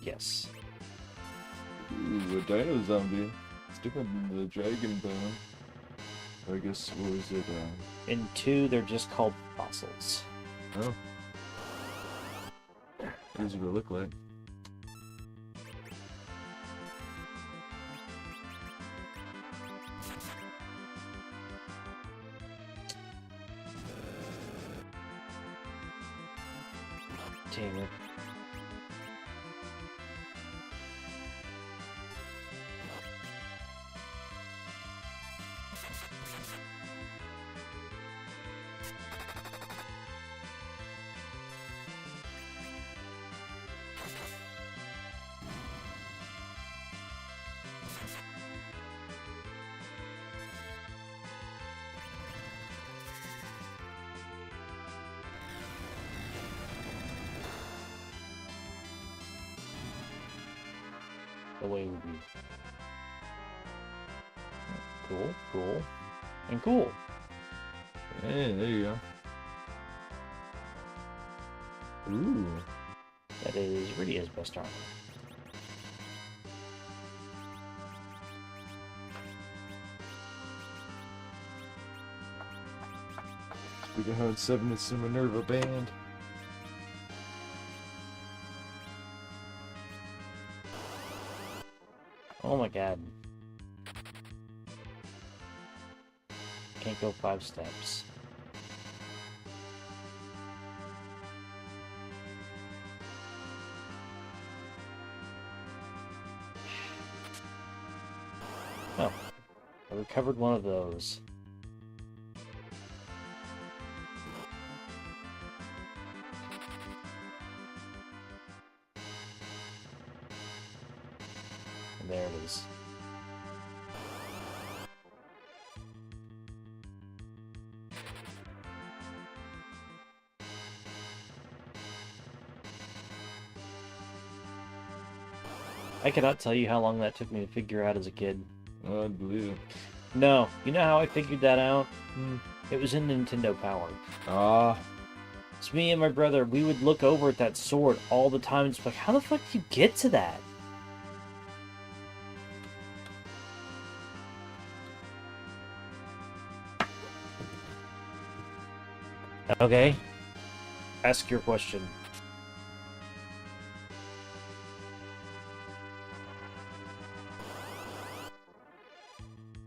Yes. Ooh, a dino zombie. It's different than the dragon bone. I guess, what was it? In 2, they're just called fossils. Oh. What does it look like? Damn it. away with you. Cool, cool, and cool. Hey, there you go. Ooh. That is Rydia's best armor. Speaking of H7, it's the Minerva band. Oh my god. Can't go 5 steps. Oh. I recovered one of those. And there it is. I cannot tell you how long that took me to figure out as a kid. Oh, I believe it. No, you know how I figured that out? It was in Nintendo Power. Ah. It's me and my brother, we would look over at that sword all the time and just be like, how the fuck did you get to that? Okay. Ask your question.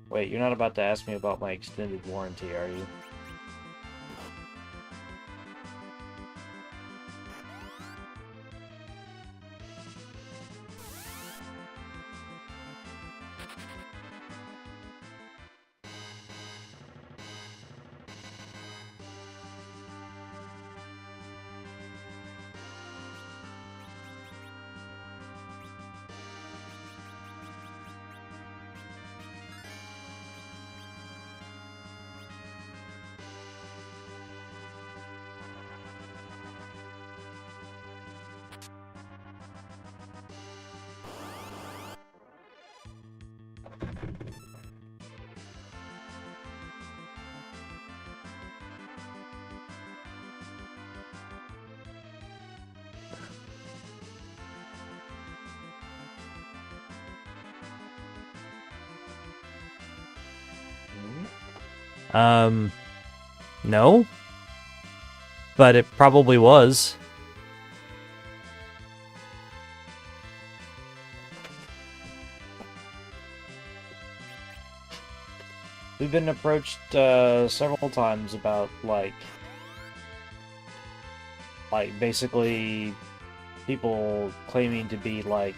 Wait, you're not about to ask me about my extended warranty, are you? No. But it probably was. We've been approached several times about like basically people claiming to be like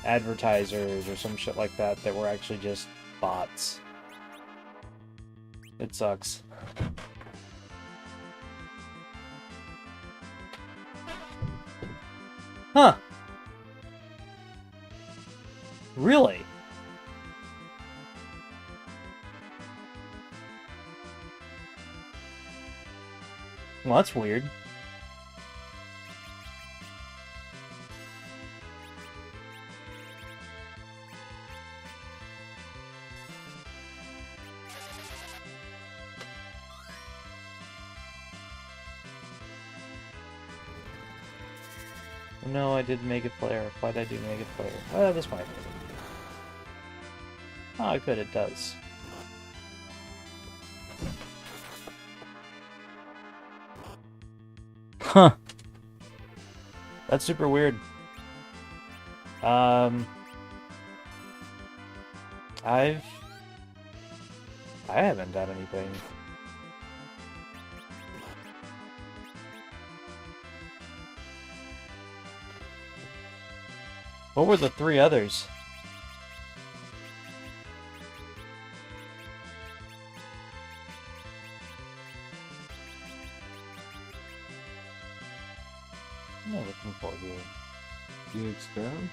advertisers or some shit like that that were actually just bots. It sucks. Huh. Really? Well, that's weird. No, I did Mega Player. Why did I do Mega Player? Well, this might. Oh, good, it does. Huh. That's super weird. I haven't done anything. What were the 3 others? I'm not looking for here. Phoenix down?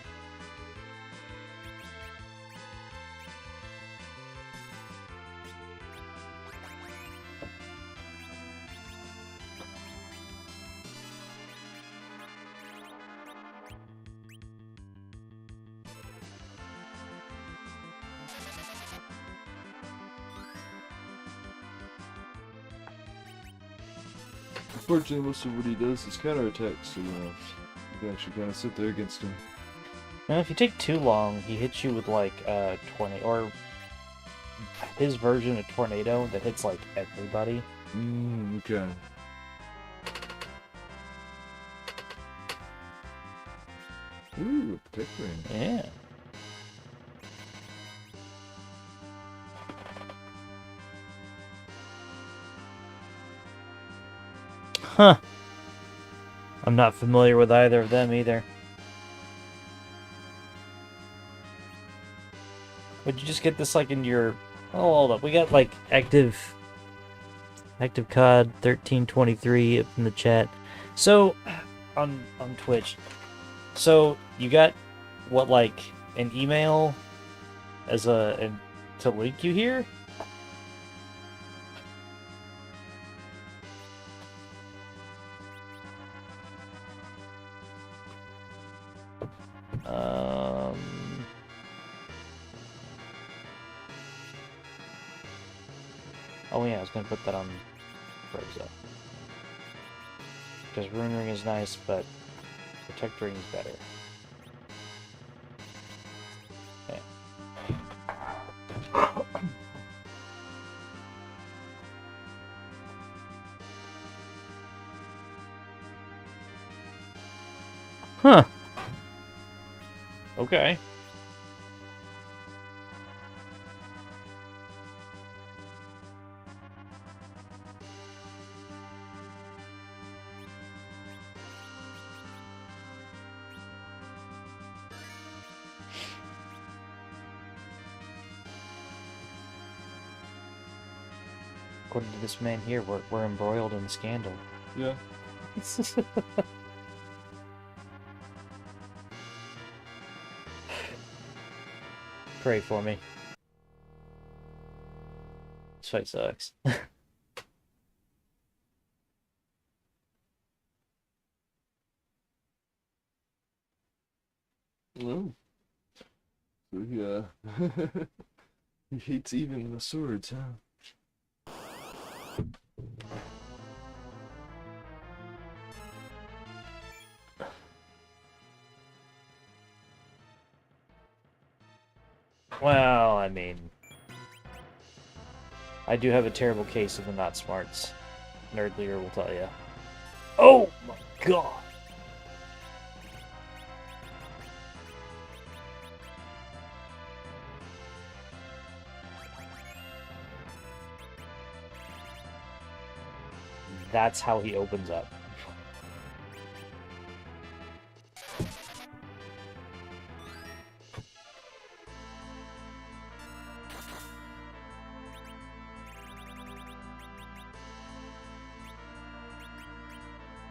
Unfortunately, most of what he does is counterattack, so you can actually kind of sit there against him. Now, if you take too long, he hits you with like a tornado, or his version of tornado that hits like everybody. Okay. Ooh, a protect ring. Yeah. Huh. I'm not familiar with either of them either. Would you just get this like in your... Oh, hold up. We got like active COD 1323 up in the chat. So, on Twitch. So, you got what, like an email as to link you here? Oh yeah, I was gonna put that on Rosa. Because Rune Ring is nice, but Protect Ring is better. Okay. Huh. Okay. According to this man here, we're embroiled in scandal. Yeah. Pray for me. This fight sucks. Oh. So yeah. He hates even the swords, huh? Well, I mean, I do have a terrible case of the not smarts. Nerdlier will tell you. Oh my god! That's how he opens up.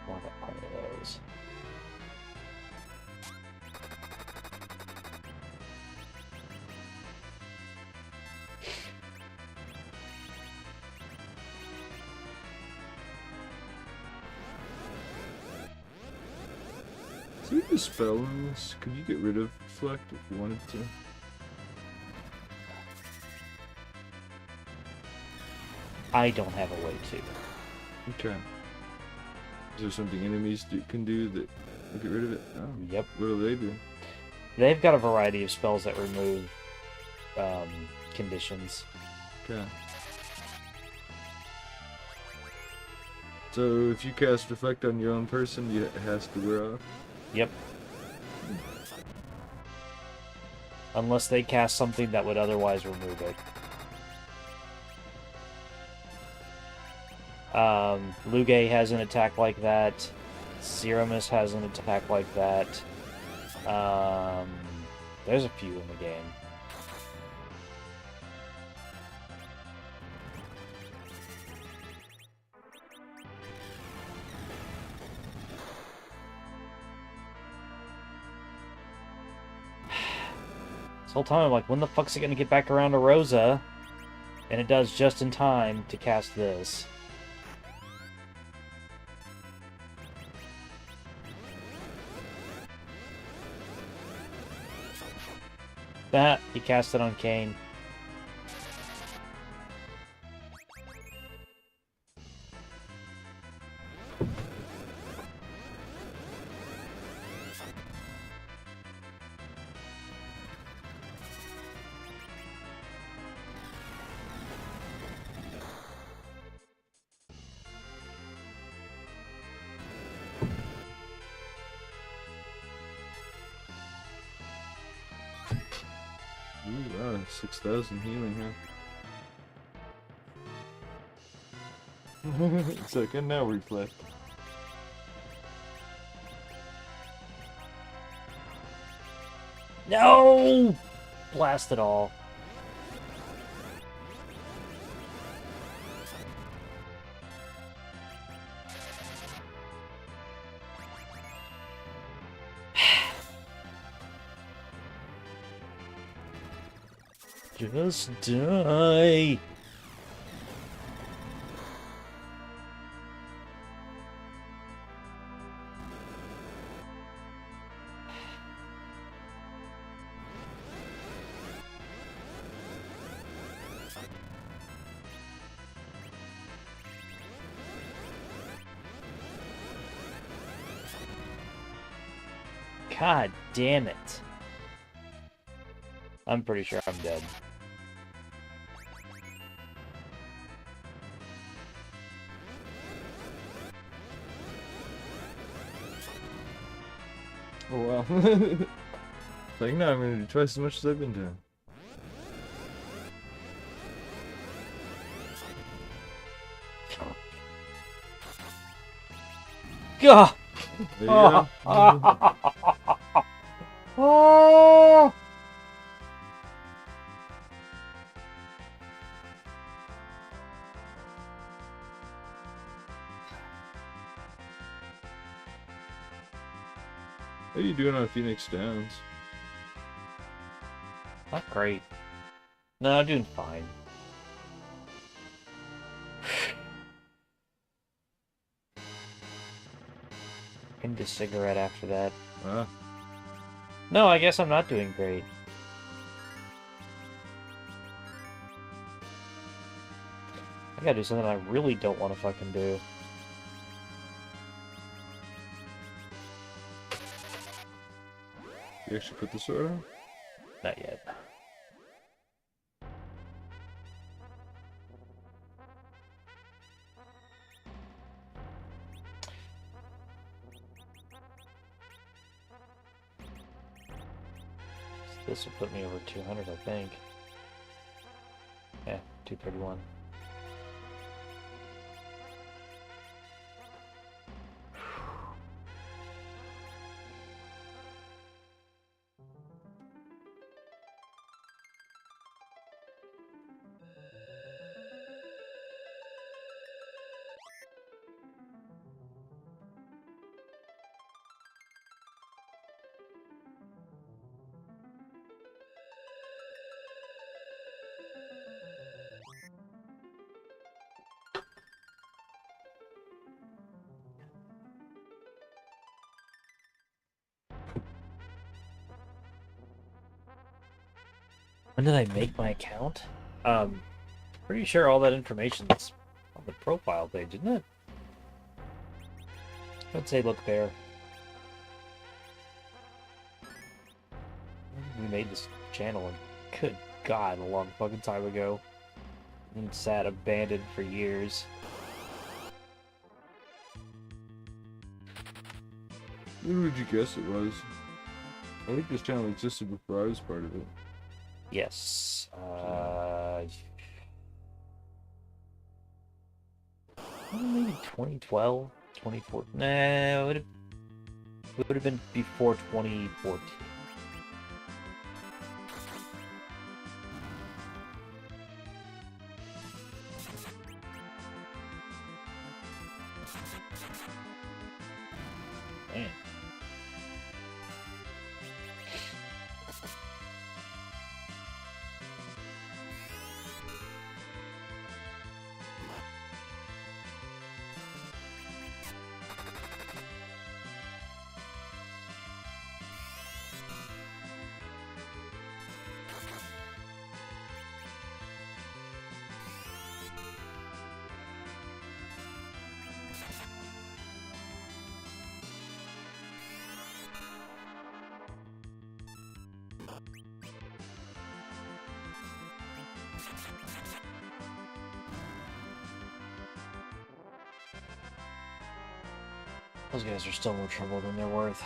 Want that part of those. Is there a spell on this? Could you get rid of Deflect if you wanted to? I don't have a way to. Okay. Is there something enemies can do that will get rid of it? Oh. Yep. What do they do? They've got a variety of spells that remove conditions. Okay. So if you cast Deflect on your own person, it has to wear off? Yep. Unless they cast something that would otherwise remove it. Lugae has an attack like that. Zeromus has an attack like that. There's a few in the game. This whole time I'm like, when the fuck's it gonna get back around to Rosa? And it does just in time to cast this. That, he cast it on Kayn. Ooh, 6,000 healing, huh? It's like a now reflect. No! Blast it all. Just die. God damn it. I'm pretty sure I'm dead. Oh wow. Like, no, I'm gonna do twice as much as I've been doing. Gah! There you go. Oh! How are you doing on Phoenix Downs? Not great. No, I'm doing fine. End a cigarette after that. Ah. No, I guess I'm not doing great. I gotta do something I really don't want to fucking do. You actually put the sword on? Not yet. This will put me over 200, I think. Yeah, 231. When did I make my account? Pretty sure all that information's on the profile page, isn't it? I'd say look there. We made this channel, and good God, a long fucking time ago. And sat abandoned for years. Who would you guess it was? I think this channel existed before I was part of it. Yes. Maybe 2012, 2014. Nah, it would have been before 2014. Man. Those guys are still more trouble than they're worth.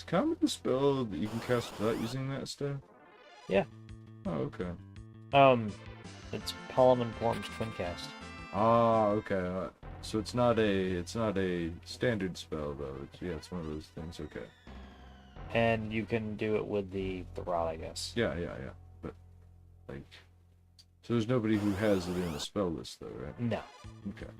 Is Comet the spell that you can cast without using that stuff? Yeah. Oh, okay. It's Polemon Form's Twin Cast. Ah, okay. So it's not a standard spell though. It's one of those things. Okay. And you can do it with the rod, I guess. Yeah. But like, so there's nobody who has it in the spell list though, right? No. Okay.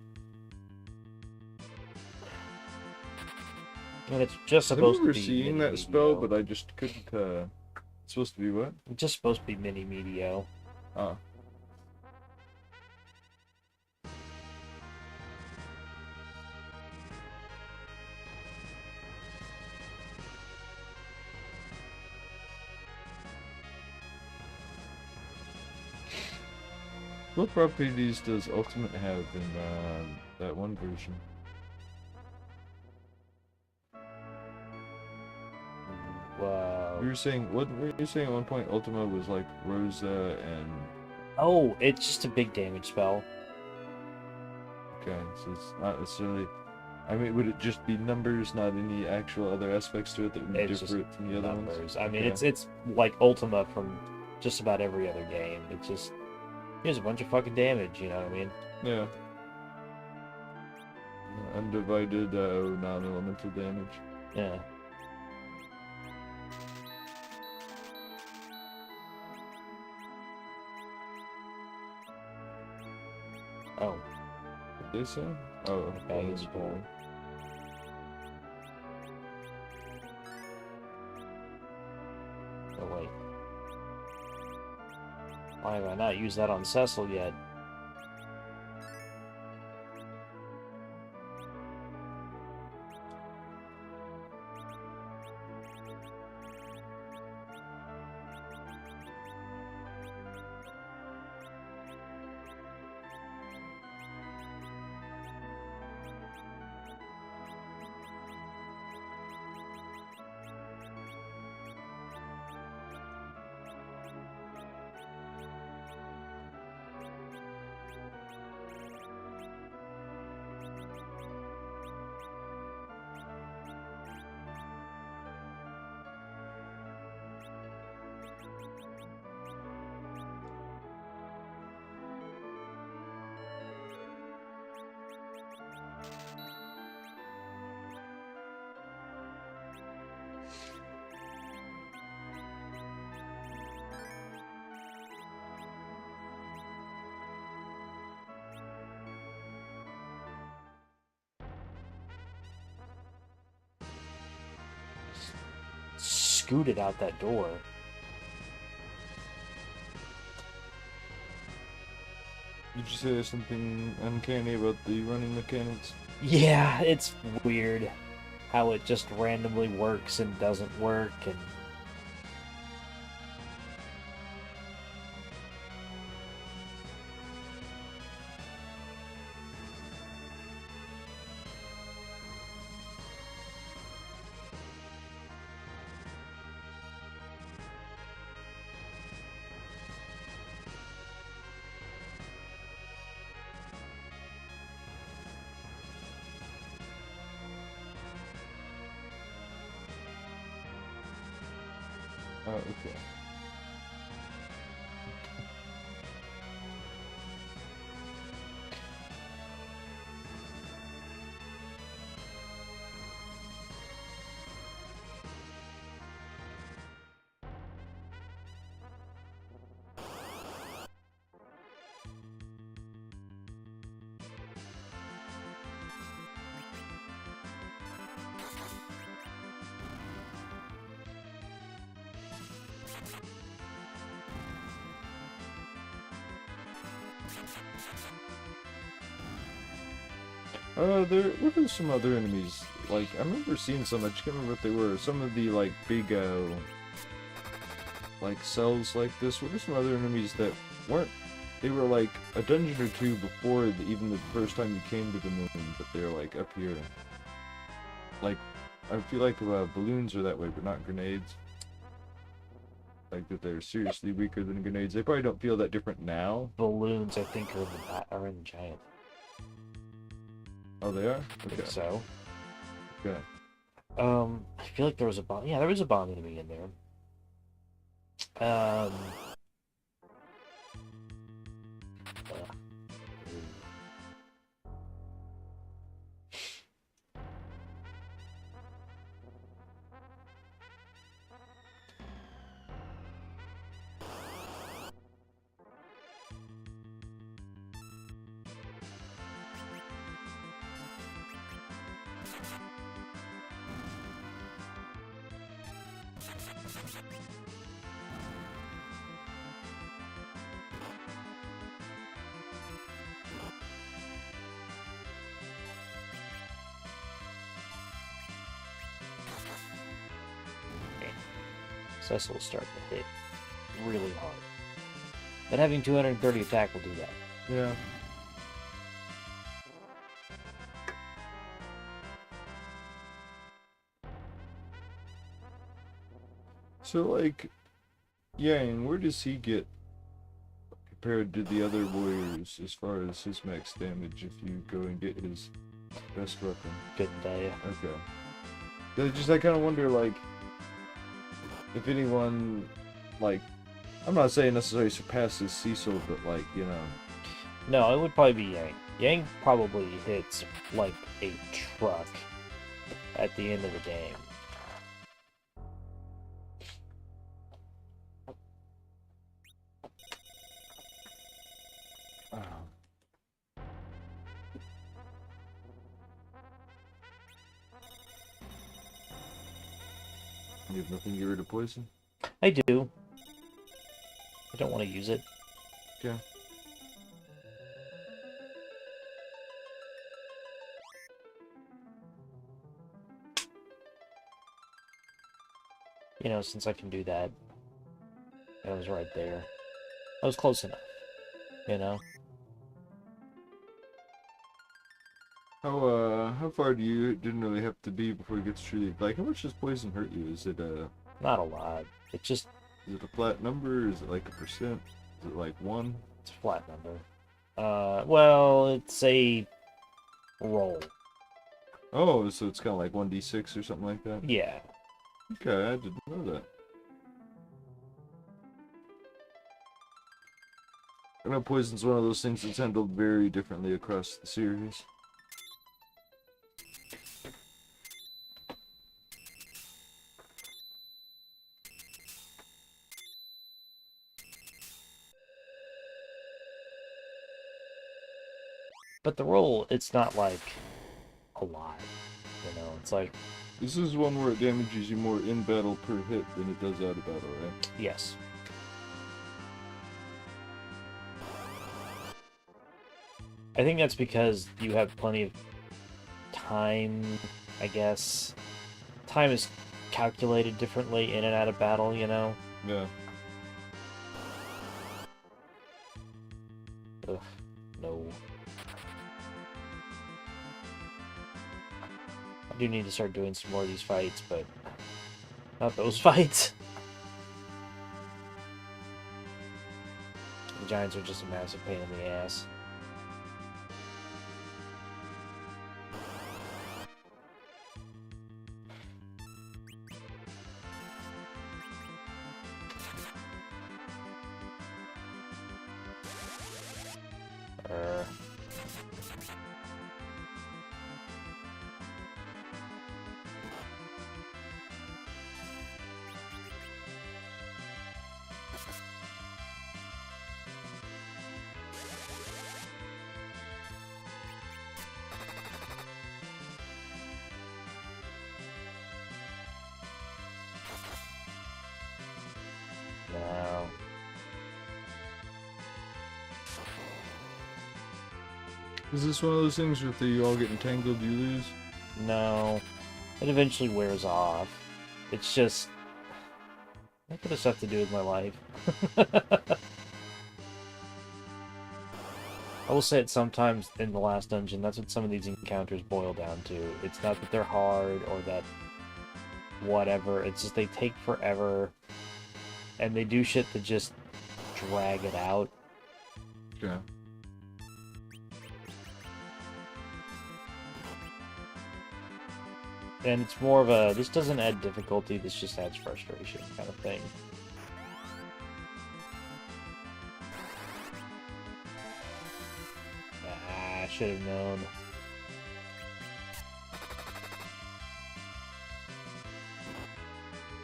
And it's just I supposed to remember be seeing mini that spell, Medio. but I just couldn't. It's supposed to be what? It's just supposed to be mini Medio. Ah. What properties does Ultimate have in that one version? Whoa. You were saying what were you saying at one point? Ultima was like Rosa and Oh, it's just a big damage spell. okay, so it's not necessarily. I mean, would it just be numbers, not any actual other aspects to it that would be It's just different from the other numbers. ones? I mean, Okay. it's like Ultima from just about every other game. It's just here's a bunch of fucking damage. You know what I mean? Yeah. Undivided non-elemental damage. Yeah. Oh, What they say? Oh, bag is full. Oh wait. Why have I not used that on Cecil yet? Scooted out that door. Did you say there's something uncanny about the running mechanics? Yeah, it's weird how it just randomly works and doesn't work and Oh, okay. What are some other enemies? Like, I remember seeing some, I just can't remember what they were. Some of the, like, big, like, cells like this. What are some other enemies that weren't, they were, like, a dungeon or two before even the first time you came to the moon, but they're, like, up here. Like, I feel like balloons are that way, but not grenades. Like, that they're seriously weaker than grenades. They probably don't feel that different now. balloons, I think, are in the giant. Oh, they are? I Okay. think so. Okay. I feel like there was a bomb. Yeah, there was a bomb enemy in there. Uh, Cecil will start to hit really hard. But having 230 attack will do that. Yeah. So, like, Yang, where does he get compared to the other warriors as far as his max damage if you go and get his best weapon? Couldn't tell you. Okay. I kind of wonder, like, if anyone, like, I'm not saying necessarily surpasses Cecil, but, like, you know. No, it would probably be Yang. Yang probably hits like a truck at the end of the game. You have nothing to get rid of poison? I do. I don't want to use it. Yeah. You know, since I can do that. I was right there. I was close enough. You know? How far do you generally have to be before it gets truly, like, how much does poison hurt you? Is it Not a lot. It's just... Is it a flat number? Is it like a percent? Is it like 1? It's a flat number. Well, it's a roll. Oh, so it's kind of like 1d6 or something like that? Yeah. Okay, I didn't know that. I know poison's one of those things that's handled very differently across the series. But the roll, it's not like a lot. You know, it's like... This is one where it damages you more in battle per hit than it does out of battle, right? Yes. I think that's because you have plenty of time, I guess. Time is calculated differently in and out of battle, you know? Yeah. Ugh, no. I do need to start doing some more of these fights, but not those fights. The giants are just a massive pain in the ass. No. Is this one of those things where if you all get entangled, you lose? No. It eventually wears off. It's just... What could this have to do with my life? I will say it sometimes in the last dungeon, that's what some of these encounters boil down to. It's not that they're hard or that whatever, it's just they take forever and they do shit to just drag it out. Yeah. And it's more of a, this doesn't add difficulty, this just adds frustration kind of thing. Ah, I should have known.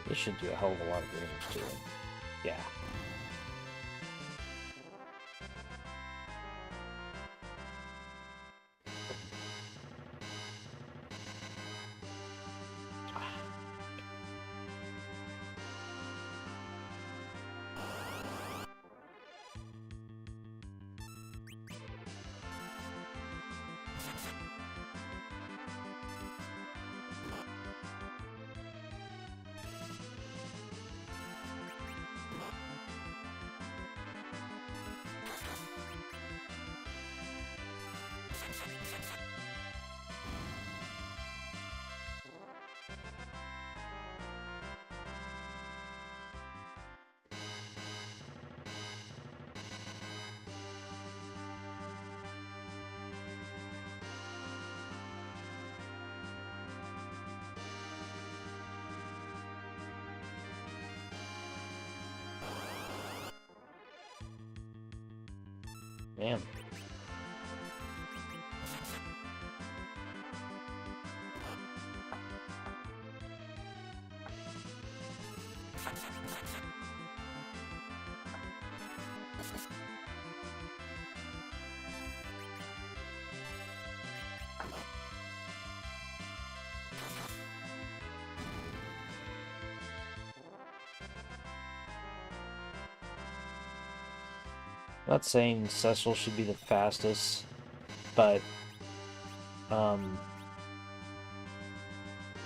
This should do a hell of a lot of damage to him. Yeah. Man. Not saying Cecil should be the fastest, but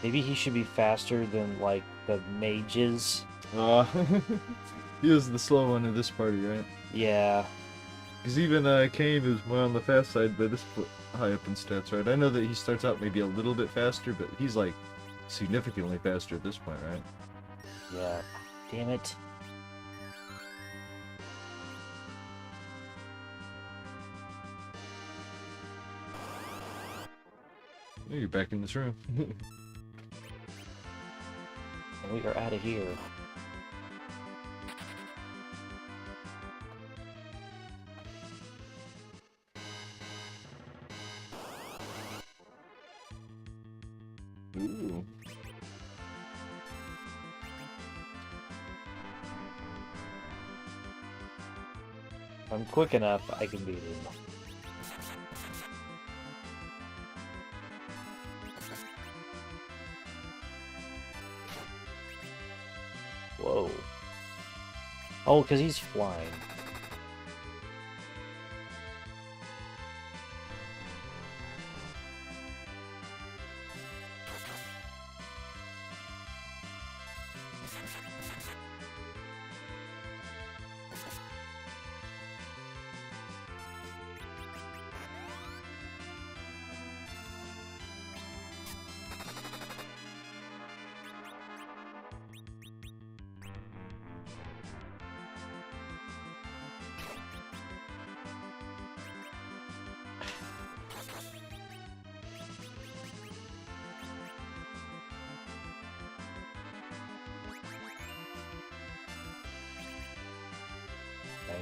maybe he should be faster than like the mages. He was the slow one in this party, right? Yeah. Because even Kane is more on the fast side, but this high up in stats, right? I know that he starts out maybe a little bit faster, but he's like significantly faster at this point, right? Yeah. Damn it. Oh, you're back in this room. And we are out of here. Ooh. If I'm quick enough, I can beat him. Whoa. Oh, because he's flying. Okay.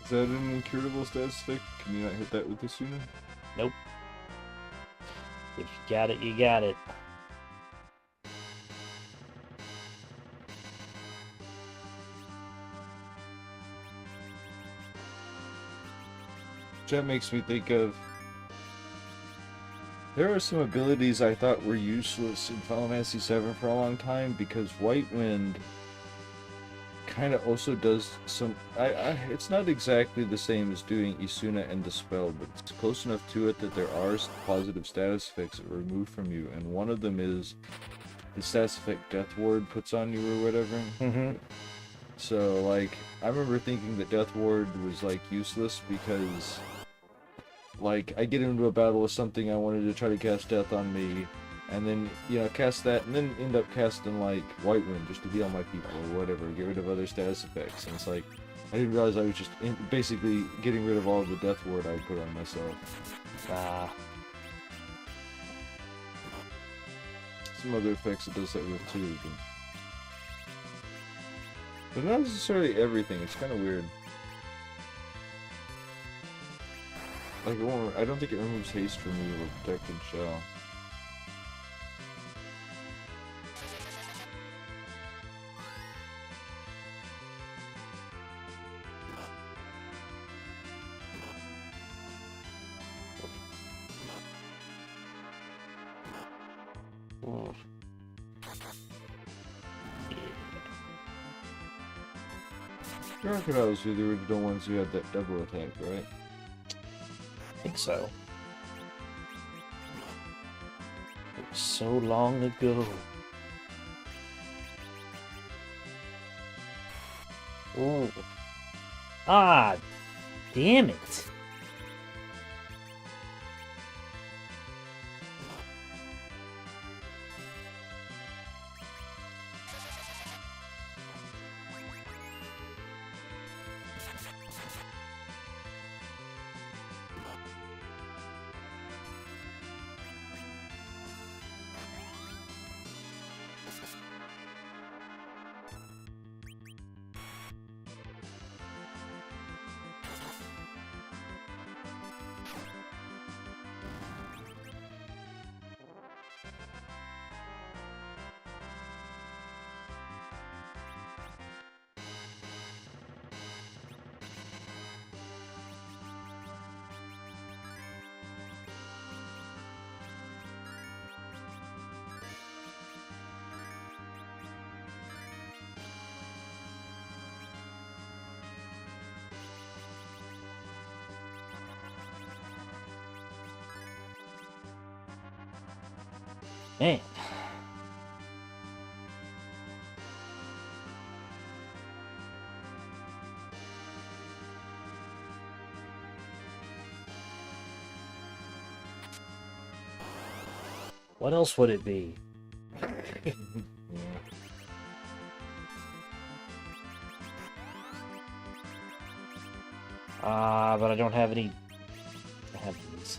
Is that an incurable status effect? Can you not hit that with the Suna? Nope. If you got it, you got it. That makes me think of... There are some abilities I thought were useless in Final Fantasy VII for a long time because White Wind kind of also does some... it's not exactly the same as doing Isuna and Dispel, but it's close enough to it that there are positive status effects that are removed from you, and one of them is the status effect Death Ward puts on you or whatever. Mm-hmm. So, like, I remember thinking that Death Ward was, like, useless because, like, I get into a battle with something, I wanted to try to cast Death on me, and then cast that, and then end up casting like Whitewind just to heal my people or whatever, get rid of other status effects. And it's like I didn't realize I was just basically getting rid of all of the death ward I put on myself. Some other effects it does that with too, but not necessarily everything. It's kind of weird. Like I don't think it removes haste from me or protected shell. Crocodiles were the original ones who had that double attack, right? I think so. It was so long ago. Ooh. Ah, damn it. Man. What else would it be? But I don't have any. I have these.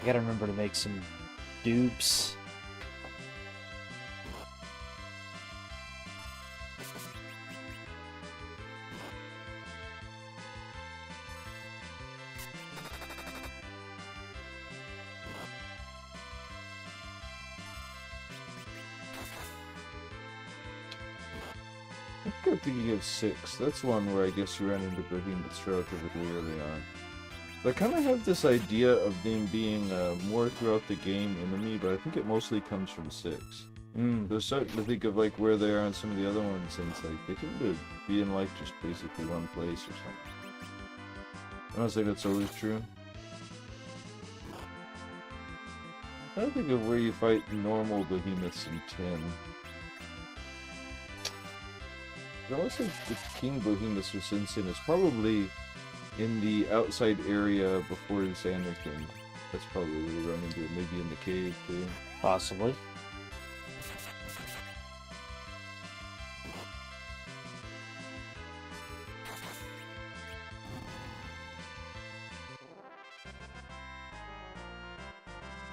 I gotta remember to make some dupes. I think you have 6. That's one where I guess you ran into behemoths relatively early on. So I kind of have this idea of them being more throughout the game enemy, but I think it mostly comes from 6. So starting to think of like where they are on some of the other ones, and it's like they tend to be in like just basically one place or something. I don't say that's always true. I think of where you fight normal behemoths in 10. I want to say the King Behemoths or Sin Sin is probably in the outside area before the Sanderkin. That's probably where we run into it. Maybe in the cave too. Possibly.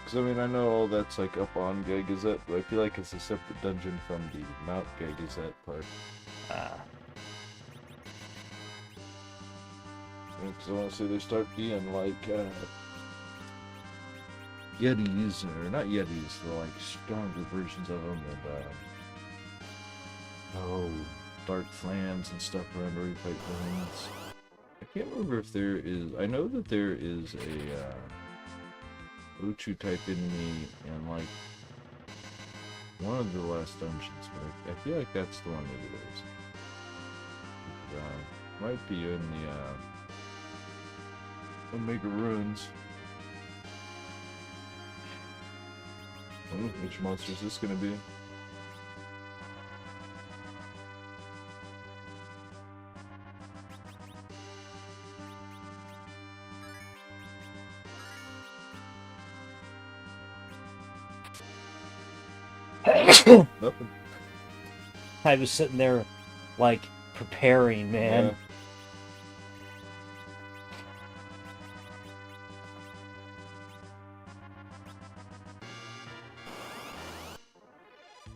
Because I mean, I know all that's like up on Gagazette, but I feel like it's a separate dungeon from the Mount Gagazette part. Because I want to say they start being like Yetis, or not Yetis, they're like stronger versions of them, and dark clans and stuff around where you fight behemoths. I can't remember if there is. I know that there is a Uchu type enemy in like one of the last dungeons, but I feel like that's the one that it is. Might be in the Omega Ruins. Which monster is this gonna be? Nothing. I was sitting there, like, preparing, man. Yeah.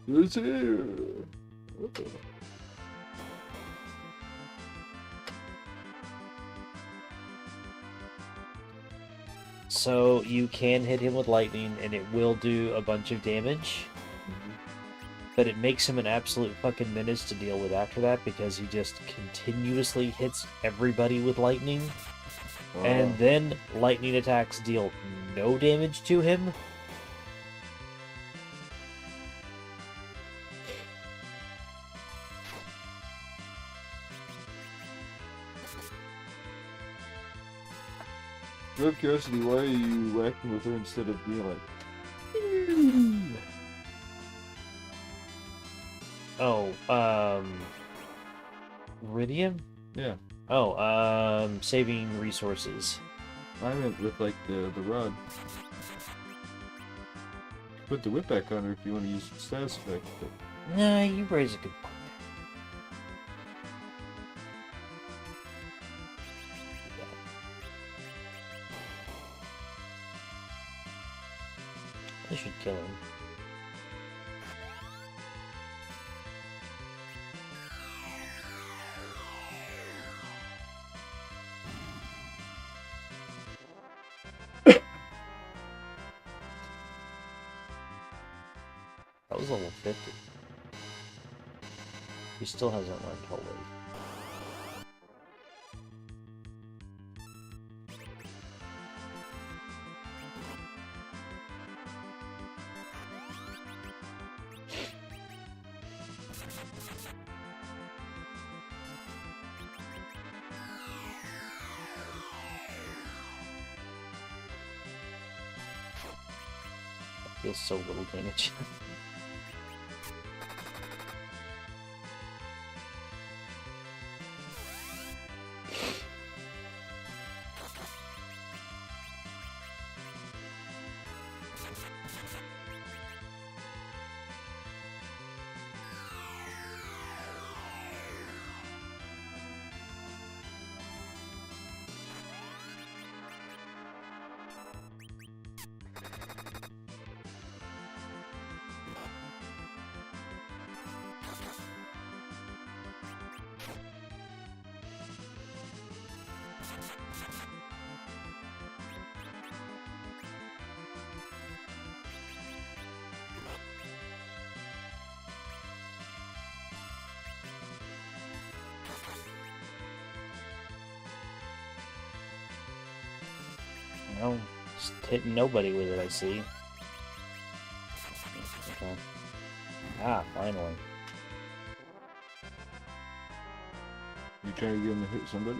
It's here. So you can hit him with lightning, and it will do a bunch of damage. But it makes him an absolute fucking menace to deal with after that because he just continuously hits everybody with lightning. Oh. And then lightning attacks deal no damage to him. Out of curiosity, why are you whacking with her instead of being like... Oh, Iridium? Yeah. Oh, saving resources. I meant with like the rod. Put the whip back on her if you want to use status effect. But... Nah, you raise a good point. I should kill him. That was level 50. He still hasn't learned Holy. Feels so little damage. No, just hitting nobody with it, I see. Okay. Ah, finally. You trying to get him to hit somebody?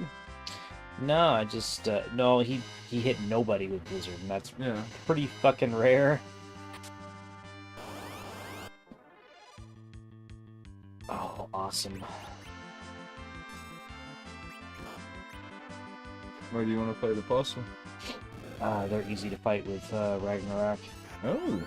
No, I just, no, he hit nobody with Blizzard, and that's Yeah. pretty fucking rare. Oh, awesome. Why do you want to fight Apostle? They're easy to fight with, Ragnarok. Oh.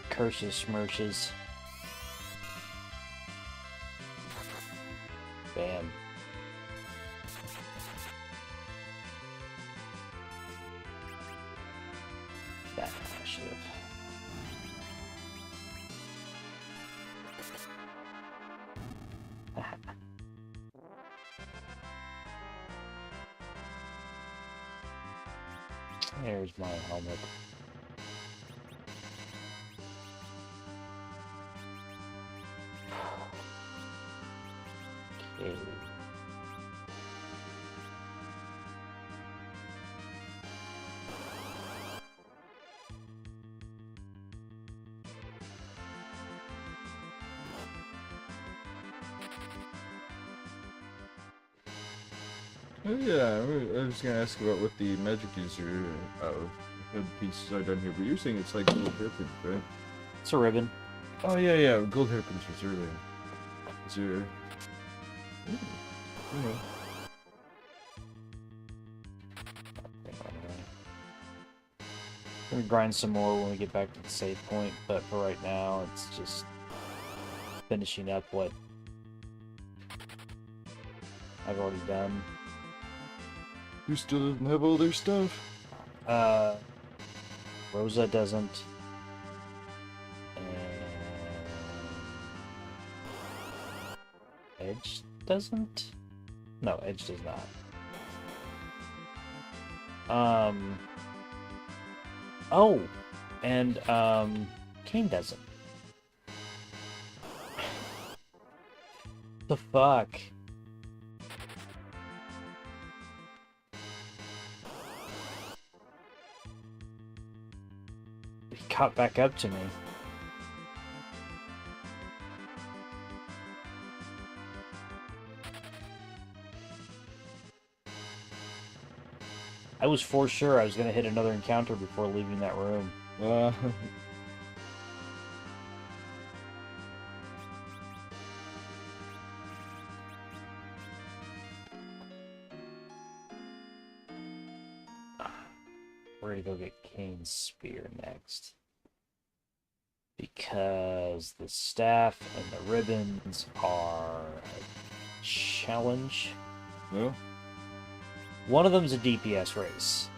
Curses, smirches. Bam. That I should have. There's my helmet. Okay. Oh, yeah, I was gonna ask about what the magic user the pieces are done here, but you're saying it's like gold hairpins, right? It's a ribbon. Oh yeah, yeah. Gold hairpins was earlier. Is there? You know. We're gonna grind some more when we get back to the save point, but for right now, it's just finishing up what I've already done. Who still doesn't have all their stuff? Rosa doesn't. And Edge doesn't? No, Edge does not. Oh, and Kane doesn't. The fuck? He caught back up to me. I was for sure I was going to hit another encounter before leaving that room. We're going to go get Kane's spear next. Because the staff and the ribbons are a challenge. No? One of them's a DPS race.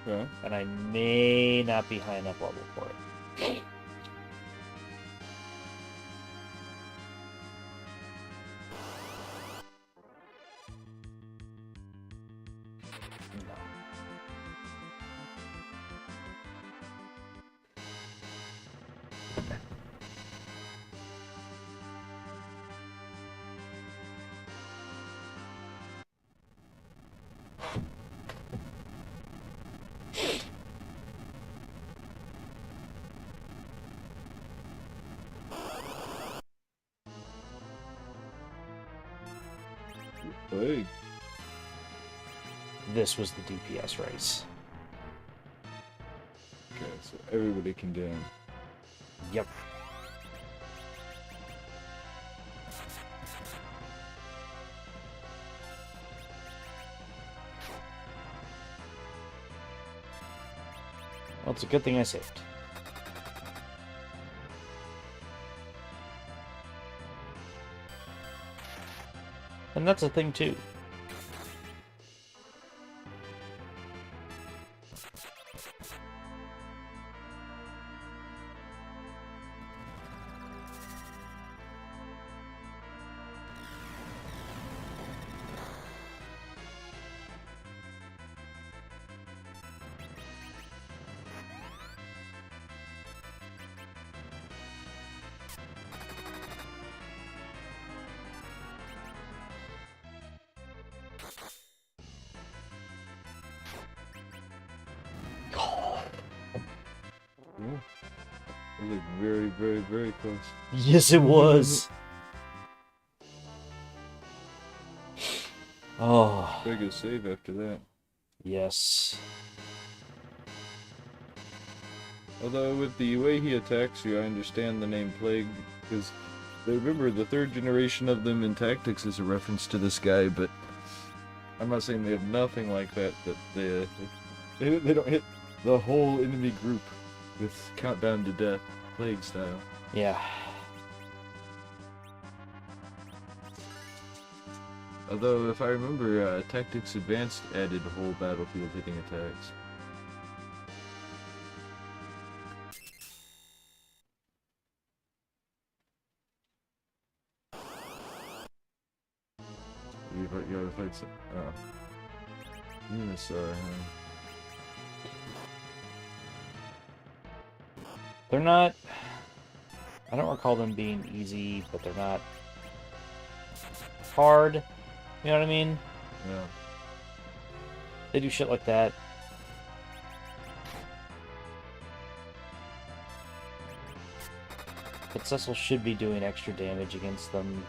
Yeah. And I may not be high enough level for it. Hey. This was the DPS race. Okay, so everybody can down. Yep. Well, it's a good thing I saved. And that's a thing too. It was like very, very, very close. Yes, it was. Oh. Very good save after that. Yes. Although with the way he attacks you, I understand the name Plague, because remember the third generation of them in Tactics is a reference to this guy, but I'm not saying they have nothing like that. That they don't hit the whole enemy group with countdown to death, Plague style. Yeah. Although, if I remember, Tactics Advanced added whole battlefield hitting attacks. You gotta fight some. Oh. Venusaur, huh? They're not... I don't recall them being easy, but they're not hard. You know what I mean? Yeah. They do shit like that. But Cecil should be doing extra damage against them.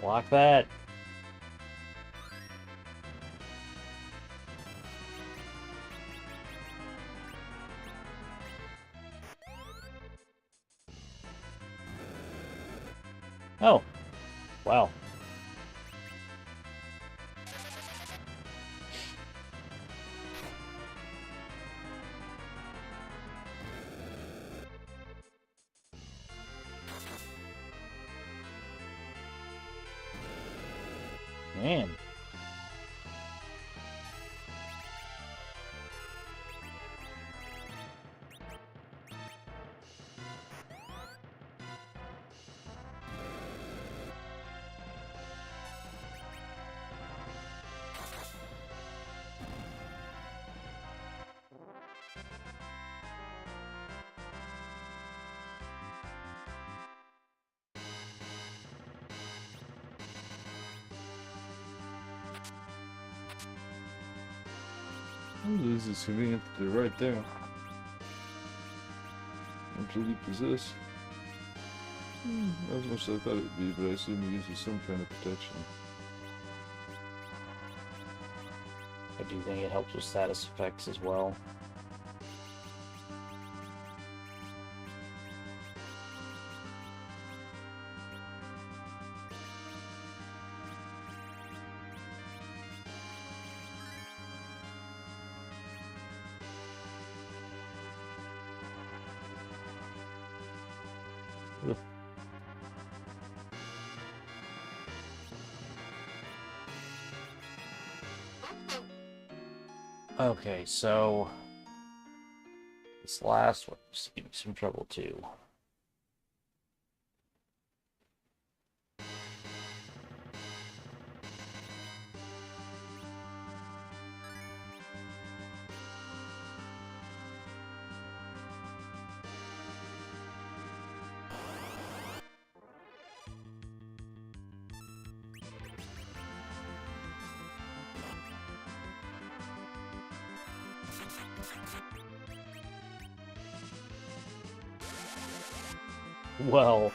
Block that. Oh, wow. Man. This is convenient that they're right there. How deep is this? Not as much as I thought it would be, but I assume it uses some kind of protection. I do think it helps with status effects as well. Ugh. Okay, so this last one just gave me some trouble too. Well,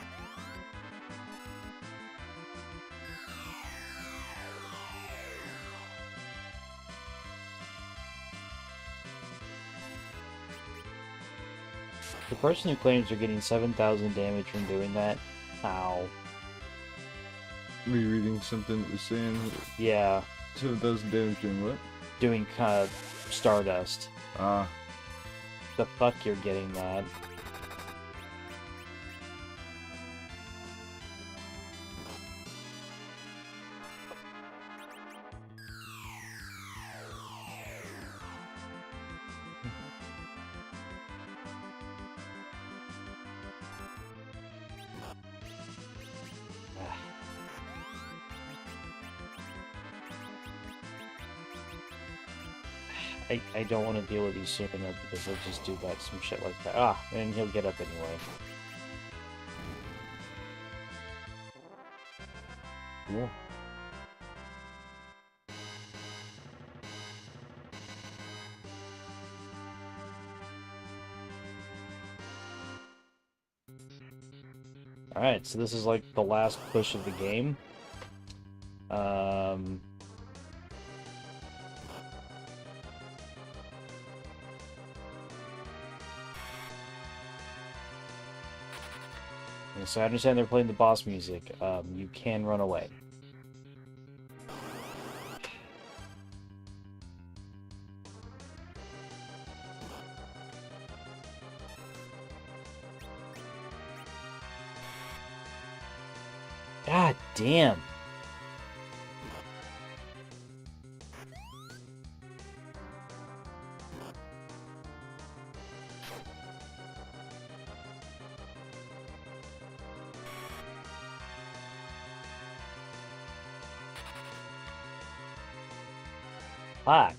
the person who claims they're getting 7,000 damage from doing that, ow. Rereading something that was saying Yeah, 7,000 damage doing what? doing kind of Stardust. Ah. The fuck you're getting that. I don't want to deal with these sooner because they'll just do that, some shit like that. Ah, and he'll get up anyway. Cool. Alright, so this is like the last push of the game. So I understand they're playing the boss music. You can run away. God damn. Fuck.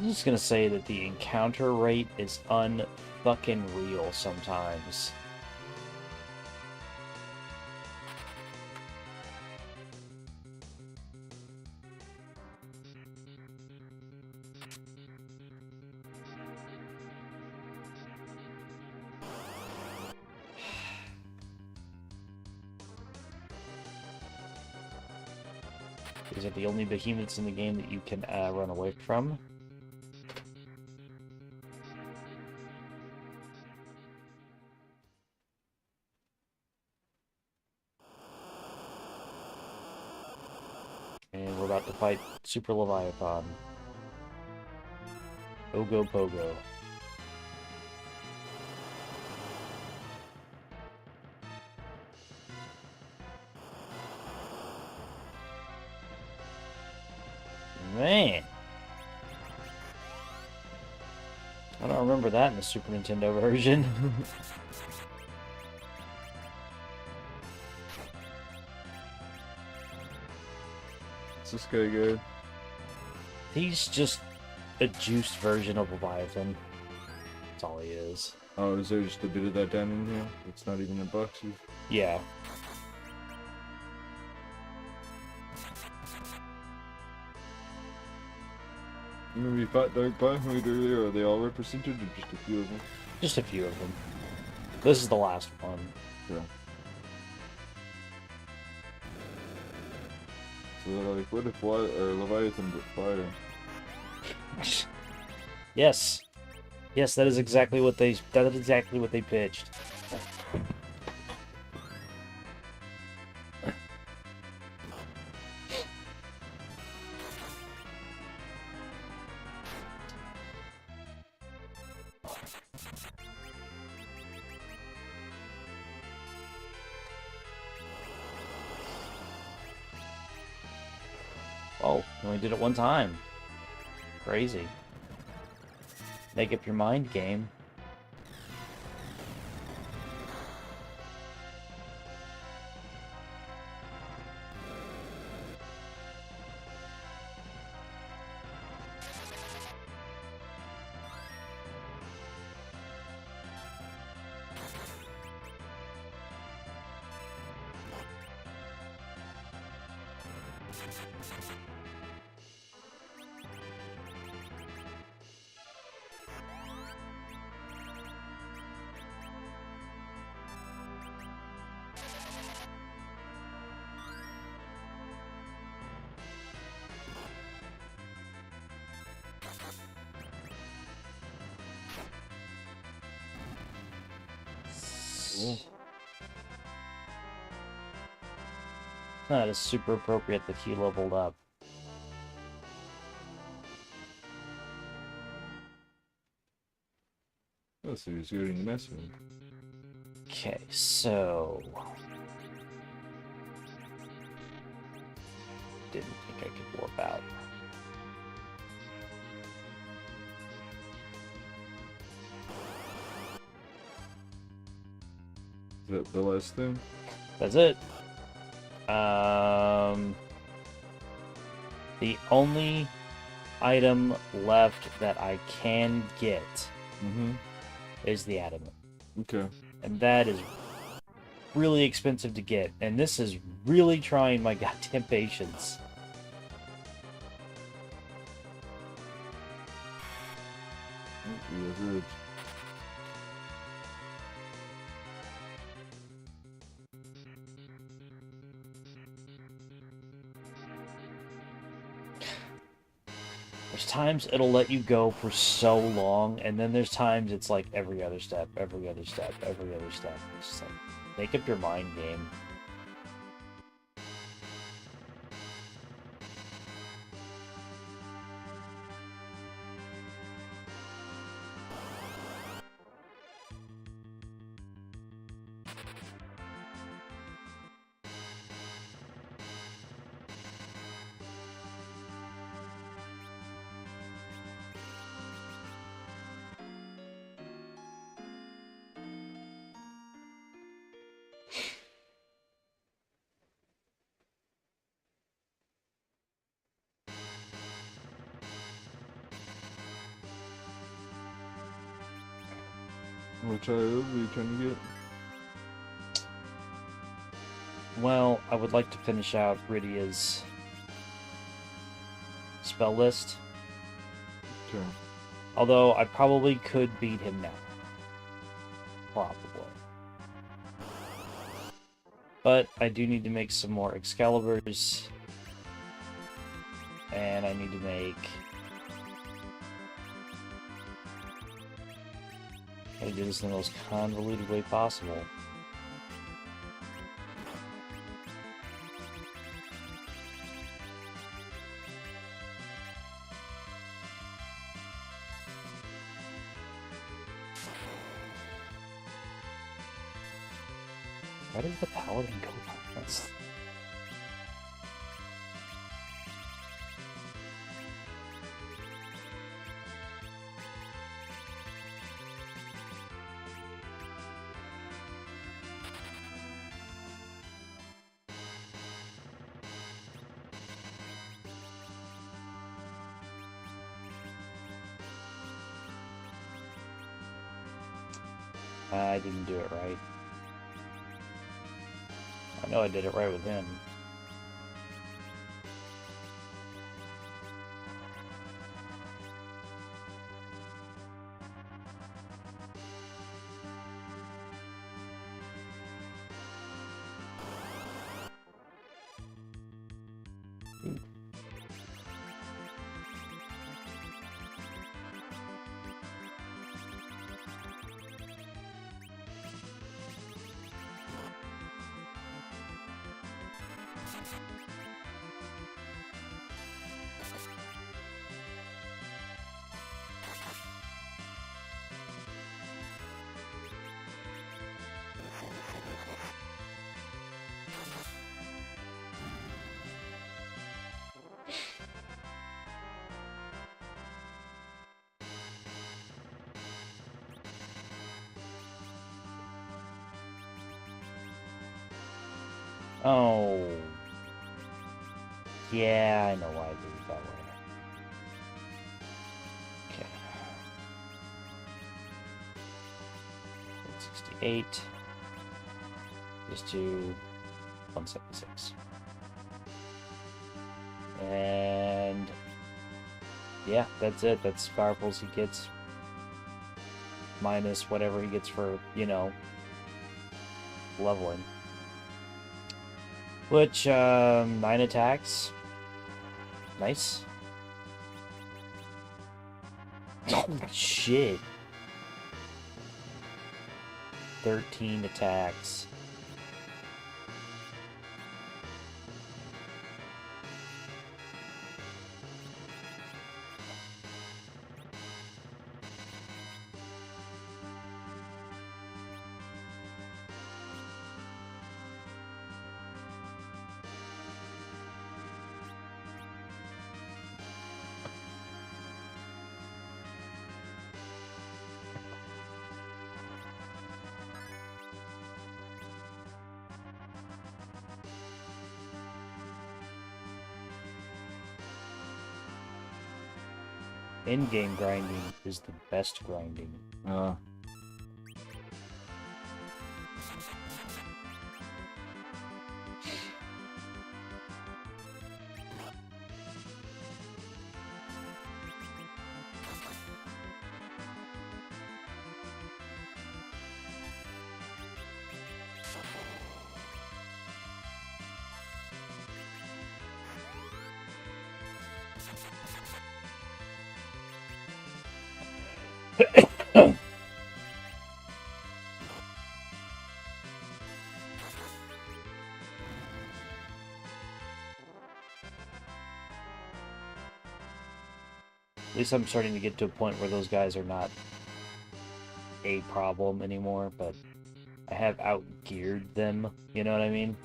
I'm just gonna say that the encounter rate is unfucking real sometimes. These are the only behemoths in the game that you can run away from. And we're about to fight Super Leviathan. Ogo Pogo. Man. I don't remember that in the Super Nintendo version. Is this guy good? He's just a juiced version of Leviathan. That's all he is. Oh, is there just a bit of that down in here? It's not even in boxes. Yeah. Remember you fought Dark Biohide earlier? Are they all represented or just a few of them? Just a few of them. This is the last one. Yeah. So they're like, what if Leviathan but fire? Yes. Yes, that is exactly what they pitched. Oh, you only did it one time. Crazy. Make up your mind game. Cool. That is super appropriate that he leveled up. Oh, so he's getting the mess with him. Okay, so... Didn't think I could warp out. Is that the last thing? That's it. The only item left that I can get Mm-hmm. is the adamant. Okay. And that is really expensive to get. And this is really trying my goddamn patience. Yeah, good. There's times it'll let you go for so long, and then there's times it's like every other step, every other step, every other step. It's just like, make up your mind game. What child are you trying to get? Well, I would like to finish out Rydia's spell list. Sure. Although I probably could beat him now. Probably. But I do need to make some more Excaliburs. And I need to make... I do this in the most convoluted way possible. Why does the paladin go like this? I didn't do it right. I know I did it right with him. Oh. Yeah, I know why I did it that way. Okay. 168. Just do 176. And yeah, that's it. That's Power Pulse he gets. Minus whatever he gets for, you know, leveling. Which, 9 attacks. Nice. Oh, shit. 13 attacks. In-game grinding is the best grinding. At least I'm starting to get to a point where those guys are not a problem anymore, but I have outgeared them, you know what I mean?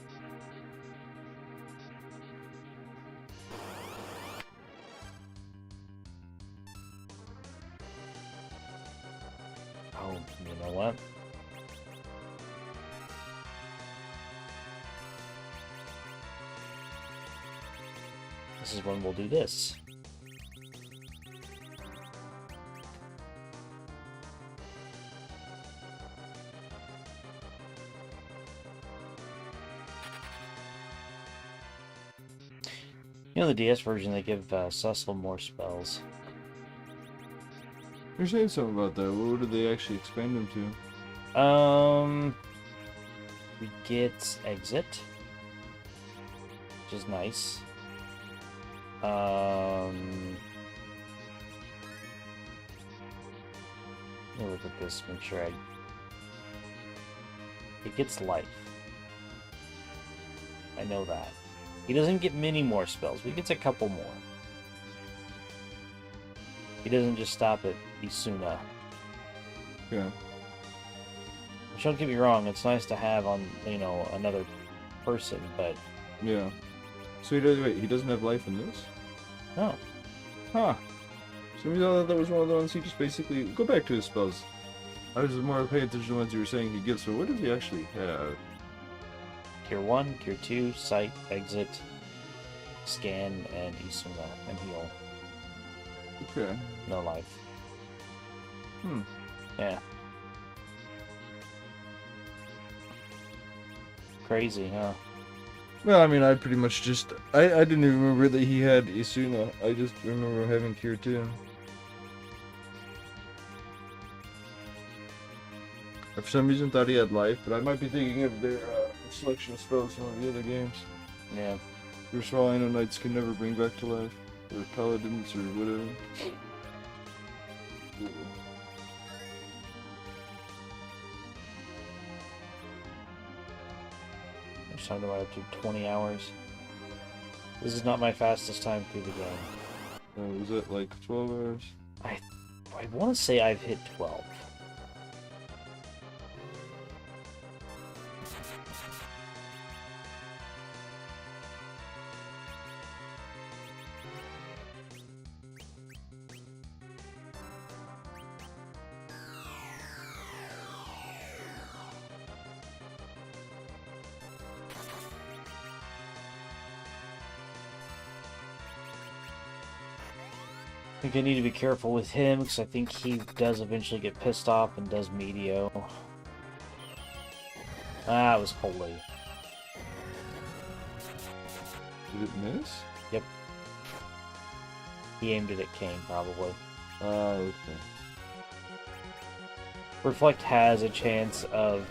Oh, you know what? This is when we'll do this. You know, the DS version, they give Cecil more spells. You're saying something about that. What did they actually expand them to? We get Exit, which is nice. Let me look at this, make sure It gets Life. I know that. He doesn't get many more spells, but he gets a couple more. He doesn't just stop at Isuna. Yeah. Which, don't get me wrong, it's nice to have on, you know, another person, but... Yeah. So he does. Wait, he doesn't have life in this? No. Huh. So we thought that was one of the ones he just basically... Go back to his spells. I was more paying attention to the ones you were saying he gets, so what does he actually have? Tier 1, Tier 2, Sight, Exit, Scan, and Isuna, and Heal. Okay. No life. Hmm. Yeah. Crazy, huh? Well, I mean, I pretty much just... I didn't even remember that he had Isuna. I just remember having Tier 2. I for some reason thought he had life, but I might be thinking of their selection of spells in one of the other games. Yeah. First of all, I know knights can never bring back to life. Or paladins, or whatever. I'm just talking about up to 20 hours. This is not my fastest time through the game. Was it like 12 hours? I want to say I've hit 12. I think I need to be careful with him because I think he does eventually get pissed off and does Medio. Ah, it was Holy. Did it miss? Yep. He aimed it at Kane, probably. Okay. Reflect has a chance of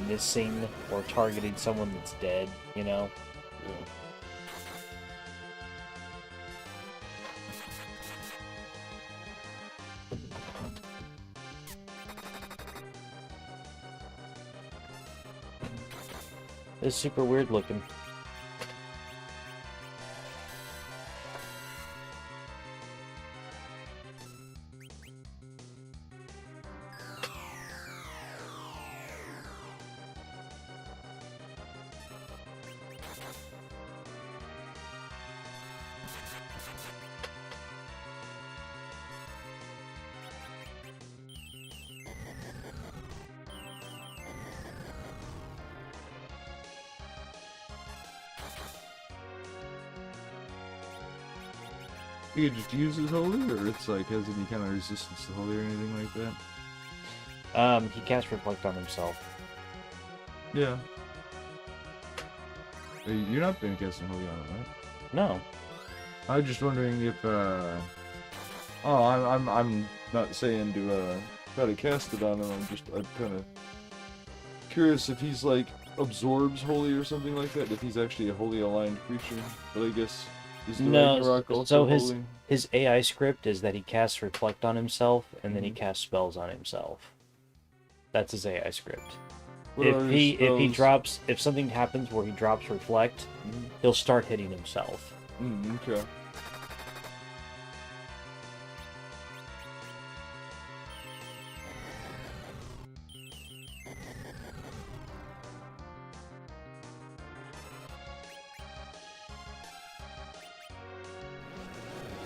missing or targeting someone that's dead, you know? Yeah. It's super weird looking. He could just use his holy, or it's like has any kind of resistance to holy or anything like that? He casts Reflect on himself. Yeah. You're not been casting holy on it, right? No. I was just wondering if oh, I'm not saying to try to cast it on him. I'm kind of curious if he's like absorbs holy or something like that. If he's actually a holy aligned creature, but I guess. Is the No, Ragnarok also so holy? his AI script is that he casts Reflect on himself, and then he Mhm. casts spells on himself. That's his AI script. What are his spells? If something happens where he drops Reflect, Mhm. he'll start hitting himself. Okay.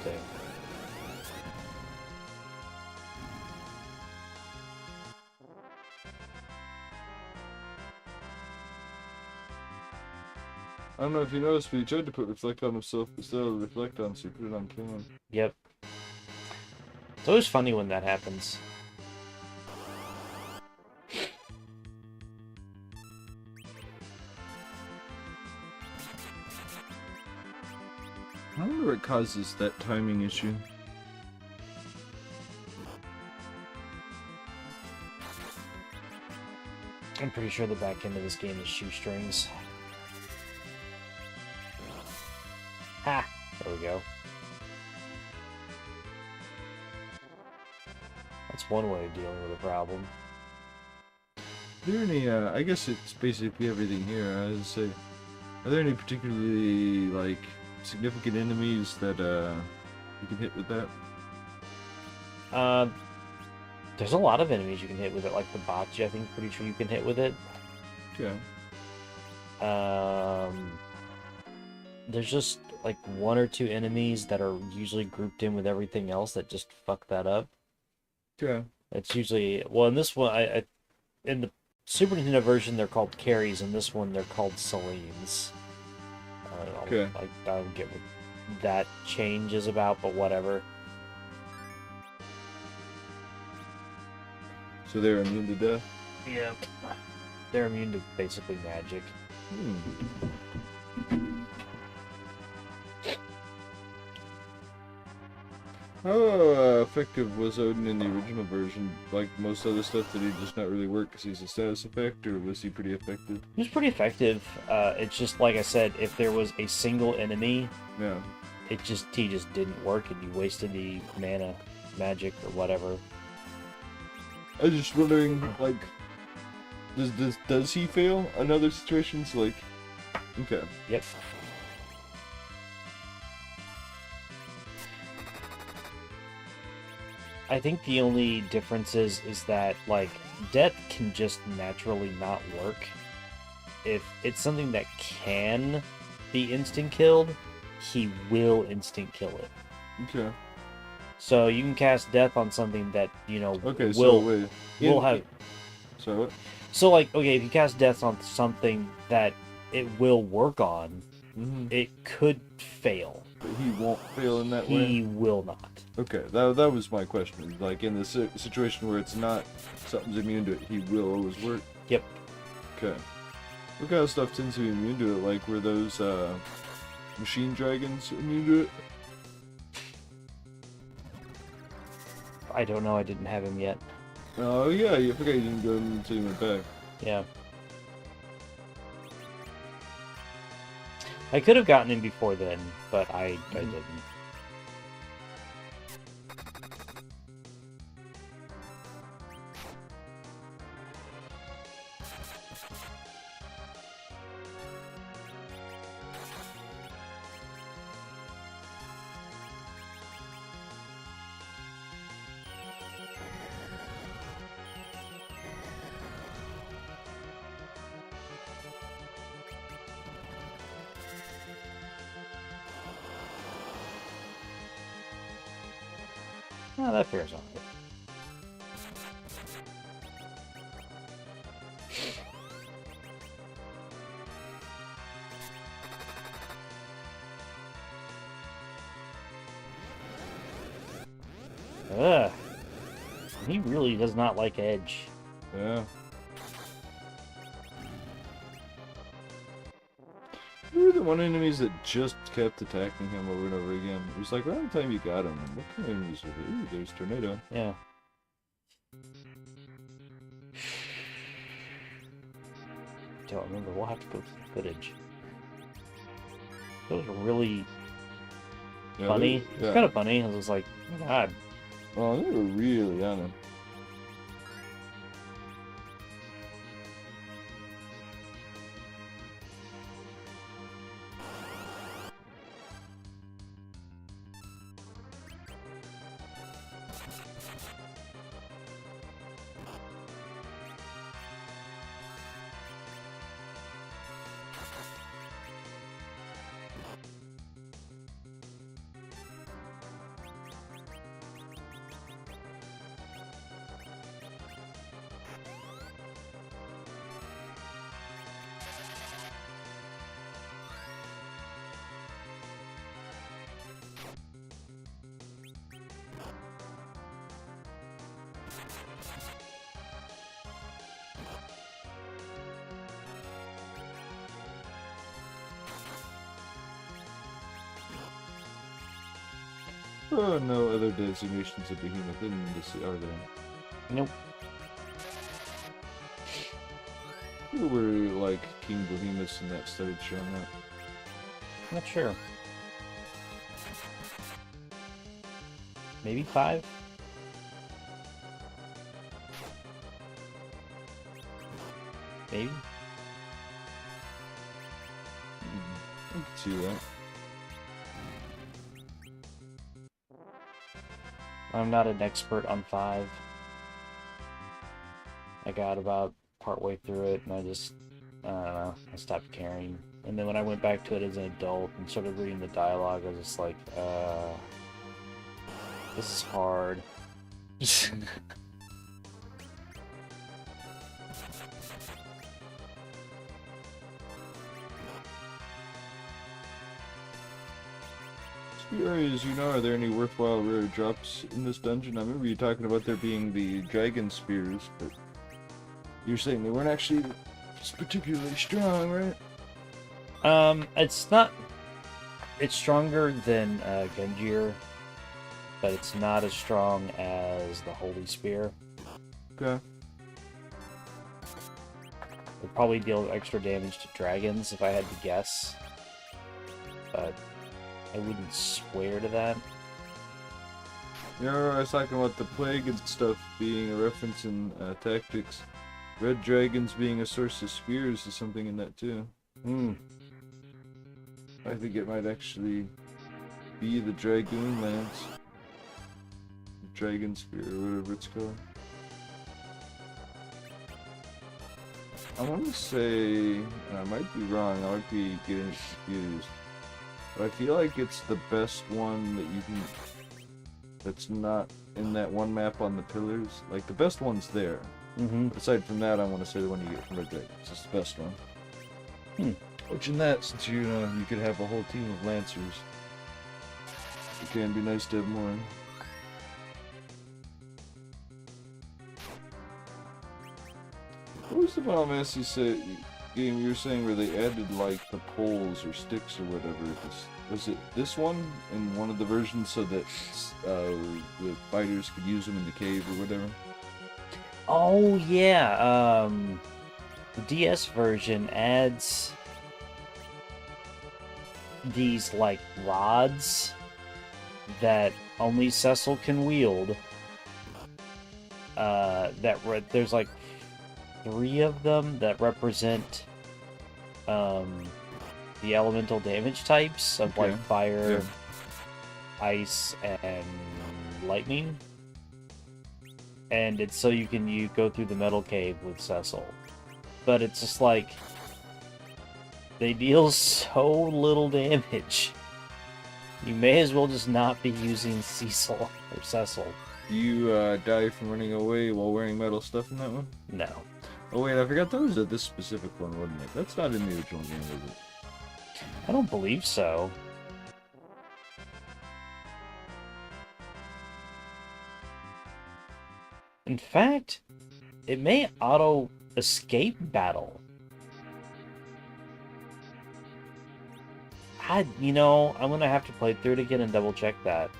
So, I don't know if you noticed, but he tried to put reflect on himself instead of reflect on, so he put it on Kane. yep. It's always funny when that happens. I wonder what causes that timing issue. I'm pretty sure the back end of this game is shoestrings. Ha! There we go. That's one way of dealing with a problem. Are there any, I guess it's basically everything here. I was say, are there any particularly, like, significant enemies that, you can hit with that? There's a lot of enemies you can hit with it, like the Botch, I think, pretty sure you can hit with it. Okay. There's just, like, one or two enemies that are usually grouped in with everything else that just fuck that up. Okay. It's usually, well, in this one, in the Super Nintendo version, they're called carries. In this one, they're called Selines. Okay. I don't get what that change is about, but whatever. So they're immune to death? Yeah. They're immune to basically magic. How effective was Odin in the original version? Like most other stuff, did he just not really work because he's a status effect, or was he pretty effective? He was pretty effective. It's just, like I said, if there was a single enemy, Yeah. he just didn't work, and you wasted the mana, magic, or whatever. I was just wondering, like, does he fail in other situations? Like, okay. Yep. I think the only difference is that, like, death can just naturally not work. If it's something that can be instant killed, he will instant kill it. Okay. So you can cast death on something that, you know, Okay, so will wait. have. So what? So, like, okay, if you cast death on something that it will work on, it could fail. But he won't fail in that way? He will not. Okay, that was my question. Like, in the situation where it's not something's immune to it, he will always work? Yep. Okay. What kind of stuff tends to be immune to it? Like, were those, machine dragons immune to it? I don't know, I didn't have him yet. Oh, yeah, I forgot you didn't go until you went back. Yeah. I could have gotten him before then, but I didn't. Oh, that fair's on it. Ugh. He really does not like Edge. Yeah. Who were the one enemies that just kept attacking him over and over again? It was like around the time you got him. What kind of enemies were they? Ooh, there's Tornado. Yeah. Don't remember. We'll have to go through the footage. Those were really funny. It's kind of funny. I was like, oh my god. Oh, they were really on him. Oh, no other designations of behemoth in this are there. Nope. Who were like King Behemoths and that started showing up? Not sure. Maybe 5? Maybe? I can see that. I'm not an expert on 5. I got about partway through it and I don't know, I stopped caring. And then when I went back to it as an adult and started reading the dialogue, I was just like, this is hard. As you know, are there any worthwhile rare drops in this dungeon? I remember you talking about there being the dragon spears, but you're saying they weren't actually particularly strong, right? It's not. It's stronger than Gunjir, but it's not as strong as the Holy Spear. Okay. Would probably deal extra damage to dragons if I had to guess, but I wouldn't swear to that. Yeah, I was talking about the plague and stuff being a reference in tactics. Red dragons being a source of spears is something in that too. Hmm. I think it might actually be the Dragoon Lance. Dragon Spear, or whatever it's called. I want to say, and I might be wrong, I might be getting confused, but I feel like it's the best one that you can, that's not in that one map on the pillars. Like, the best one's there. Mm-hmm. Aside from that, I want to say the one you get from Red Dragon. It's just the best one. Hmm. Which in that, since you know, you could have a whole team of Lancers, it can be nice to have more. What was the Final Fantasy game you were saying where they added like the poles or sticks or whatever? Was it this one in one of the versions so that the fighters could use them in the cave or whatever? Oh yeah. The DS version adds these like rods that only Cecil can wield. There's like 3 of them that represent the elemental damage types of like fire, ice, and lightning. And it's so you go through the metal cave with Cecil. But it's just like they deal so little damage. You may as well just not be using Cecil or Cecil. Do you die from running away while wearing metal stuff in that one? No. Oh wait, I forgot that was this specific one, wasn't it? That's not in the original game, is it? I don't believe so. In fact, it may auto escape battle. I'm gonna have to play through it again and double check that.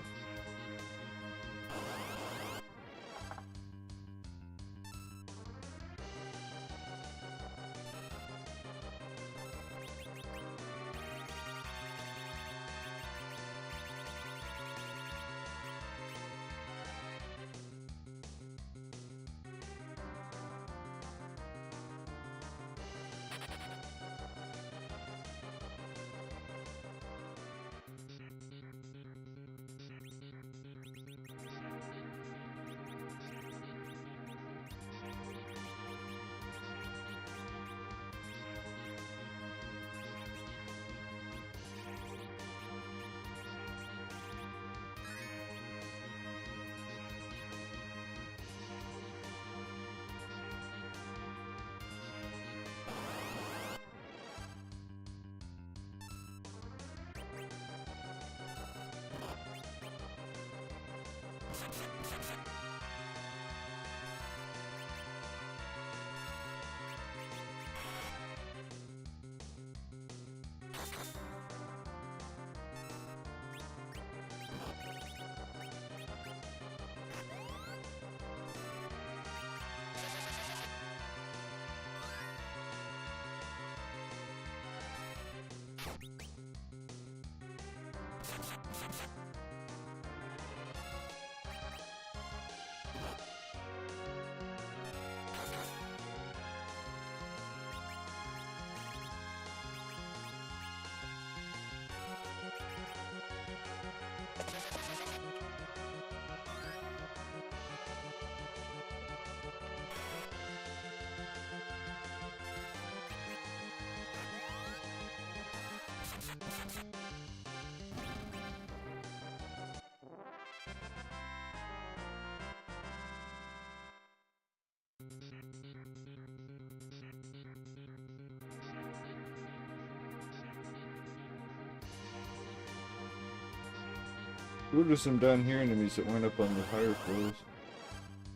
What are some down here enemies that went up on the higher floors?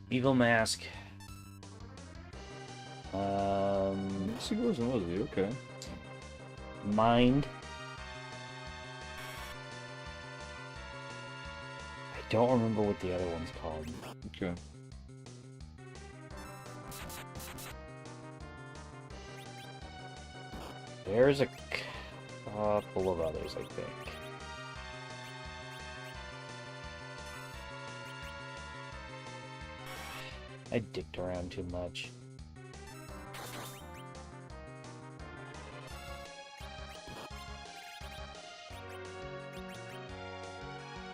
Evil Mask. Yes, he wasn't, was he? Okay. Mind. I don't remember what the other one's called. Okay. There's a couple of others, I think. I dicked around too much.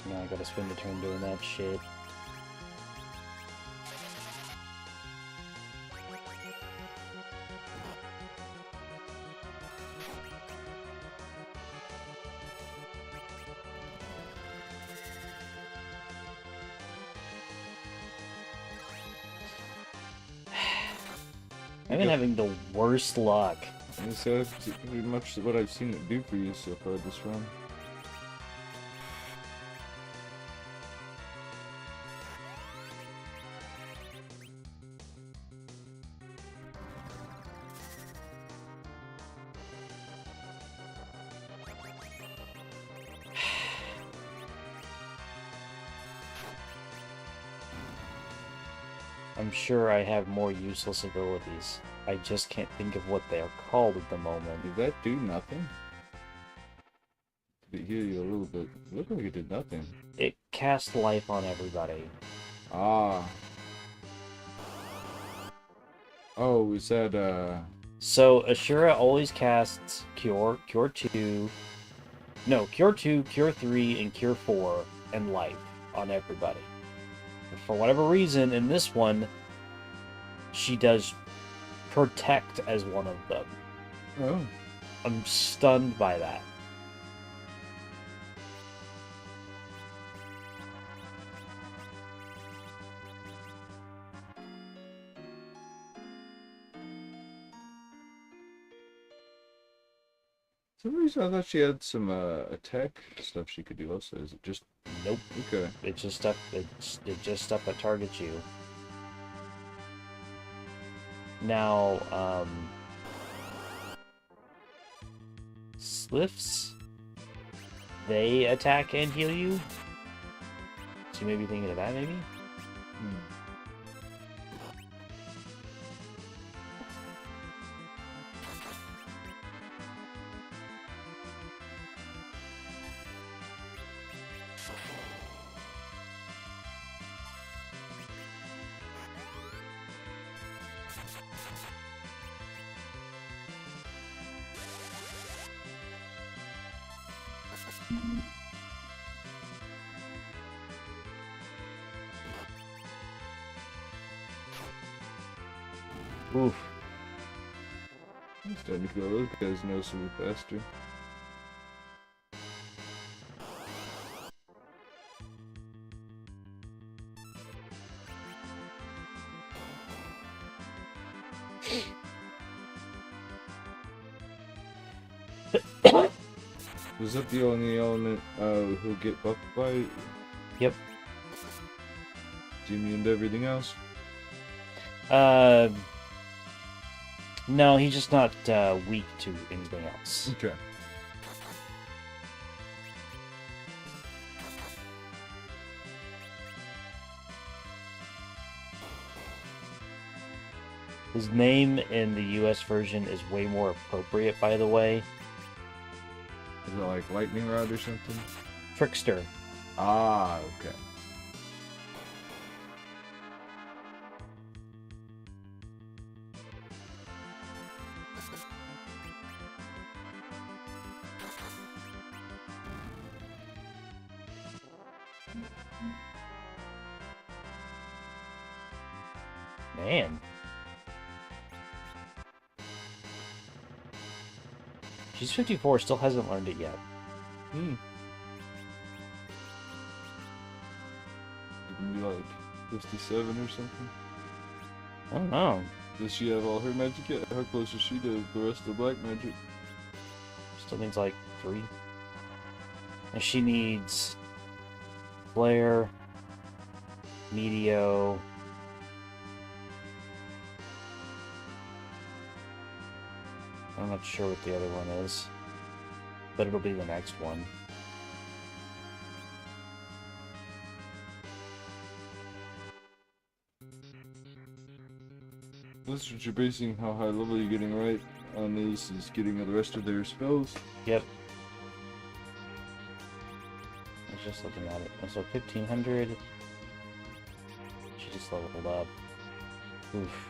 Now I gotta spend the turn doing that shit. I've been having the worst luck. That's pretty much what I've seen it do for you so far this run. I'm sure I have more useless abilities. I just can't think of what they are called at the moment. Did that do nothing? Did it heal you a little bit? It looked like it did nothing. It cast life on everybody. Ah. Oh, is that, So, Ashura always casts Cure, Cure 2... No, Cure 2, Cure 3, and Cure 4, and Life on everybody. For whatever reason, in this one, she does Protect as one of them. Oh. I'm stunned by that. For some reason I thought she had some, attack stuff she could do also. Is it just... Nope. Okay. It's just stuff. It's just stuff that targets you. Now, Sliffs, they attack and heal you. So you may be thinking of that, maybe? Oof. I'm starting to kill those guys noticeably faster. Was that the only element who'll get buffed by it? Yep. Do you mean everything else? No, he's just not weak to anything else. Okay. His name in the US version is way more appropriate, by the way. like lightning rod or something? Trickster. Ah, okay. Man. She's 54, still hasn't learned it yet. Hmm. It can be like 57 or something. I don't know. Does she have all her magic yet? How close is she to the rest of the black magic? Still needs like 3. And she needs Flare, Meteo. I'm not sure what the other one is, but it'll be the next one. That's what you're basing how high level you're getting, right? On is getting the rest of their spells. Yep. I was just looking at it. So 1500. She just leveled up. Oof.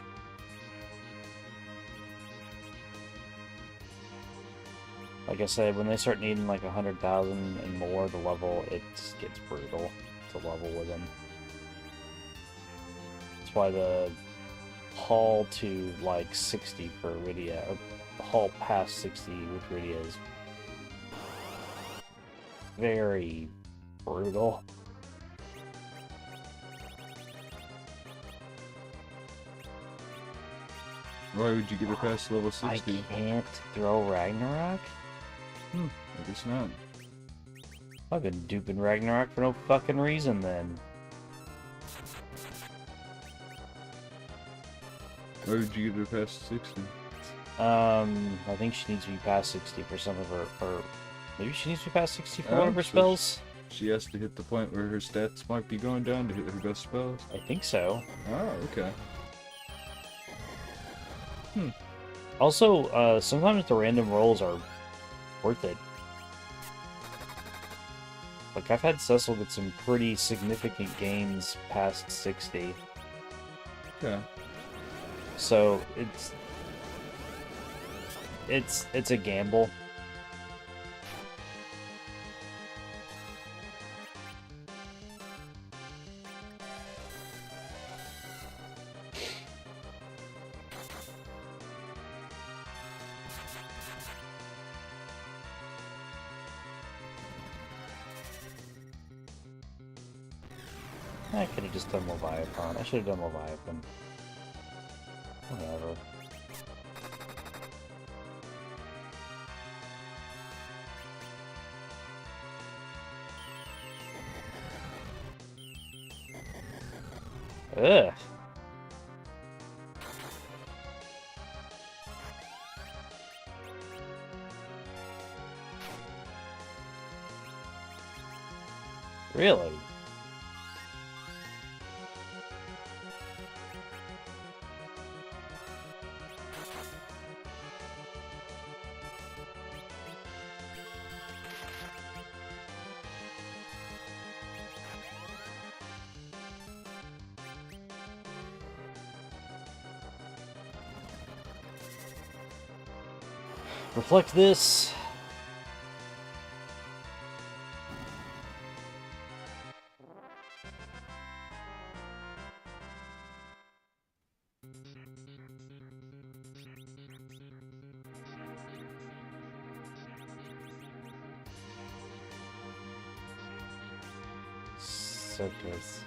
Like I said, when they start needing like 100,000 and more to level, it gets brutal to level with them. That's why the haul to like 60 for Iridia, or the haul past 60 with Iridia is very brutal. Why would you get her past level 60? I can't throw Ragnarok? I guess not. I've been duping Ragnarok for no fucking reason then. Why would you get her past 60? I think she needs to be past 60 for some of her, or maybe she needs to be past 60 for Oh, one of her so spells? She has to hit the point where her stats might be going down to hit her best spells. I think so. Oh, okay. Also, sometimes the random rolls are worth it. Like, I've had Cecil get some pretty significant gains past 60. Okay. So, it's a gamble. I could have just done Leviathan. I should have done Leviathan. Whatever. Ugh. Really? Reflect this. So close.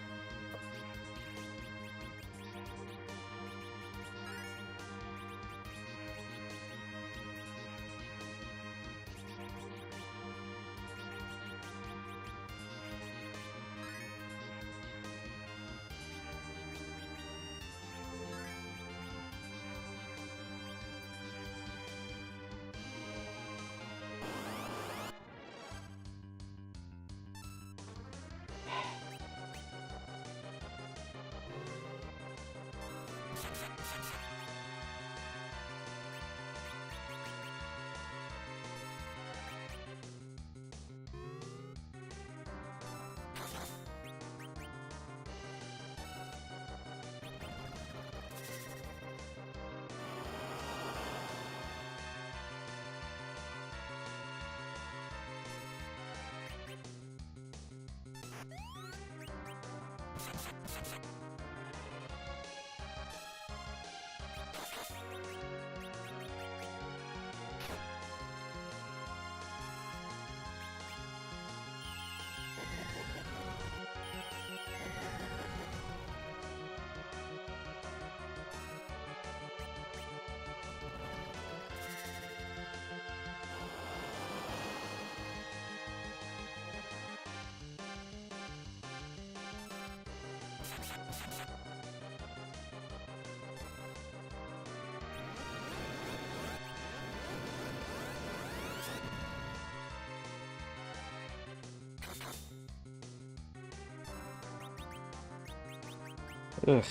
Ugh.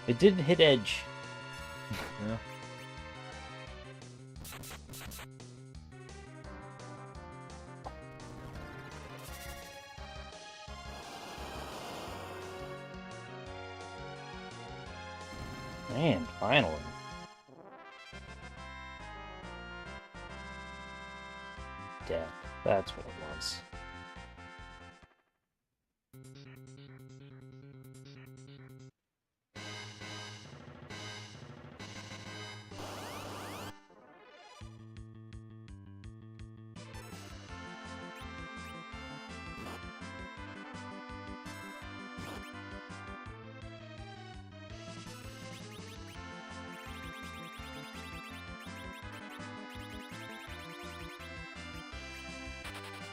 It didn't hit edge. Yeah. Man, finally. Death. That's what it was.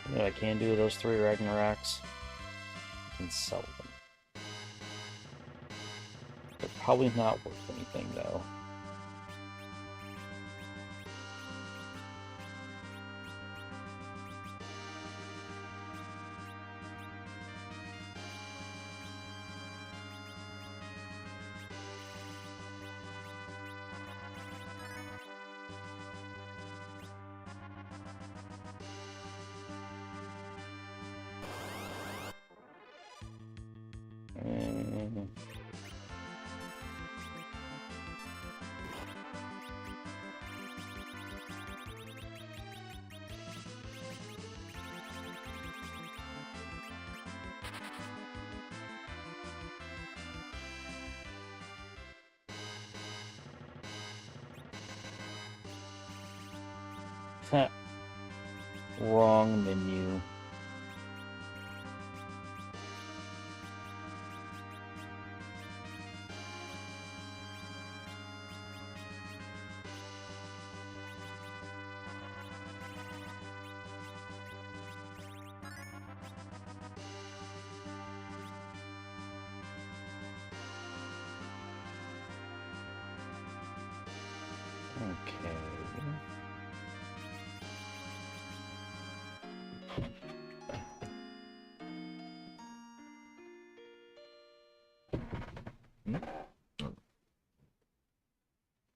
You know what I can do with those 3 Ragnaraks? I can sell them. They're probably not worth anything, though. Wrong menu. Okay.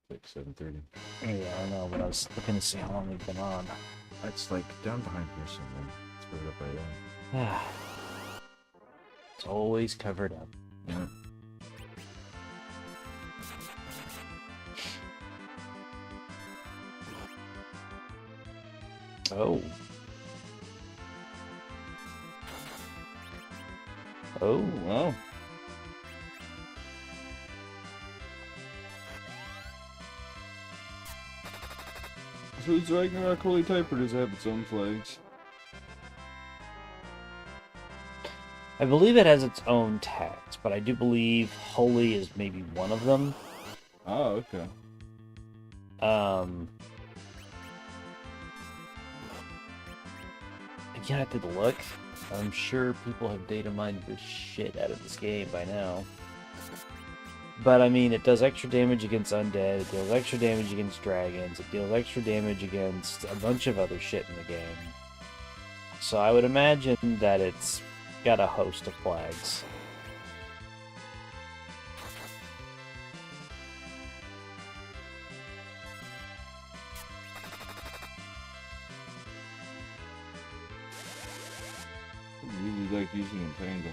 Like 7:30. Yeah, I know, but I was looking to see how long we've been on. It's like down behind here somewhere. Let's put it up by there. It's always covered up. Yeah. Oh. Oh, well. So is Ragnarok holy type or does it have its own flags? I believe it has its own tags, but I do believe holy is maybe one of them. Oh, okay. Again, I have to look. I'm sure people have data mined the shit out of this game by now. But I mean, it does extra damage against undead, it deals extra damage against dragons, it deals extra damage against a bunch of other shit in the game. So I would imagine that it's got a host of flags. I really like using Entangle.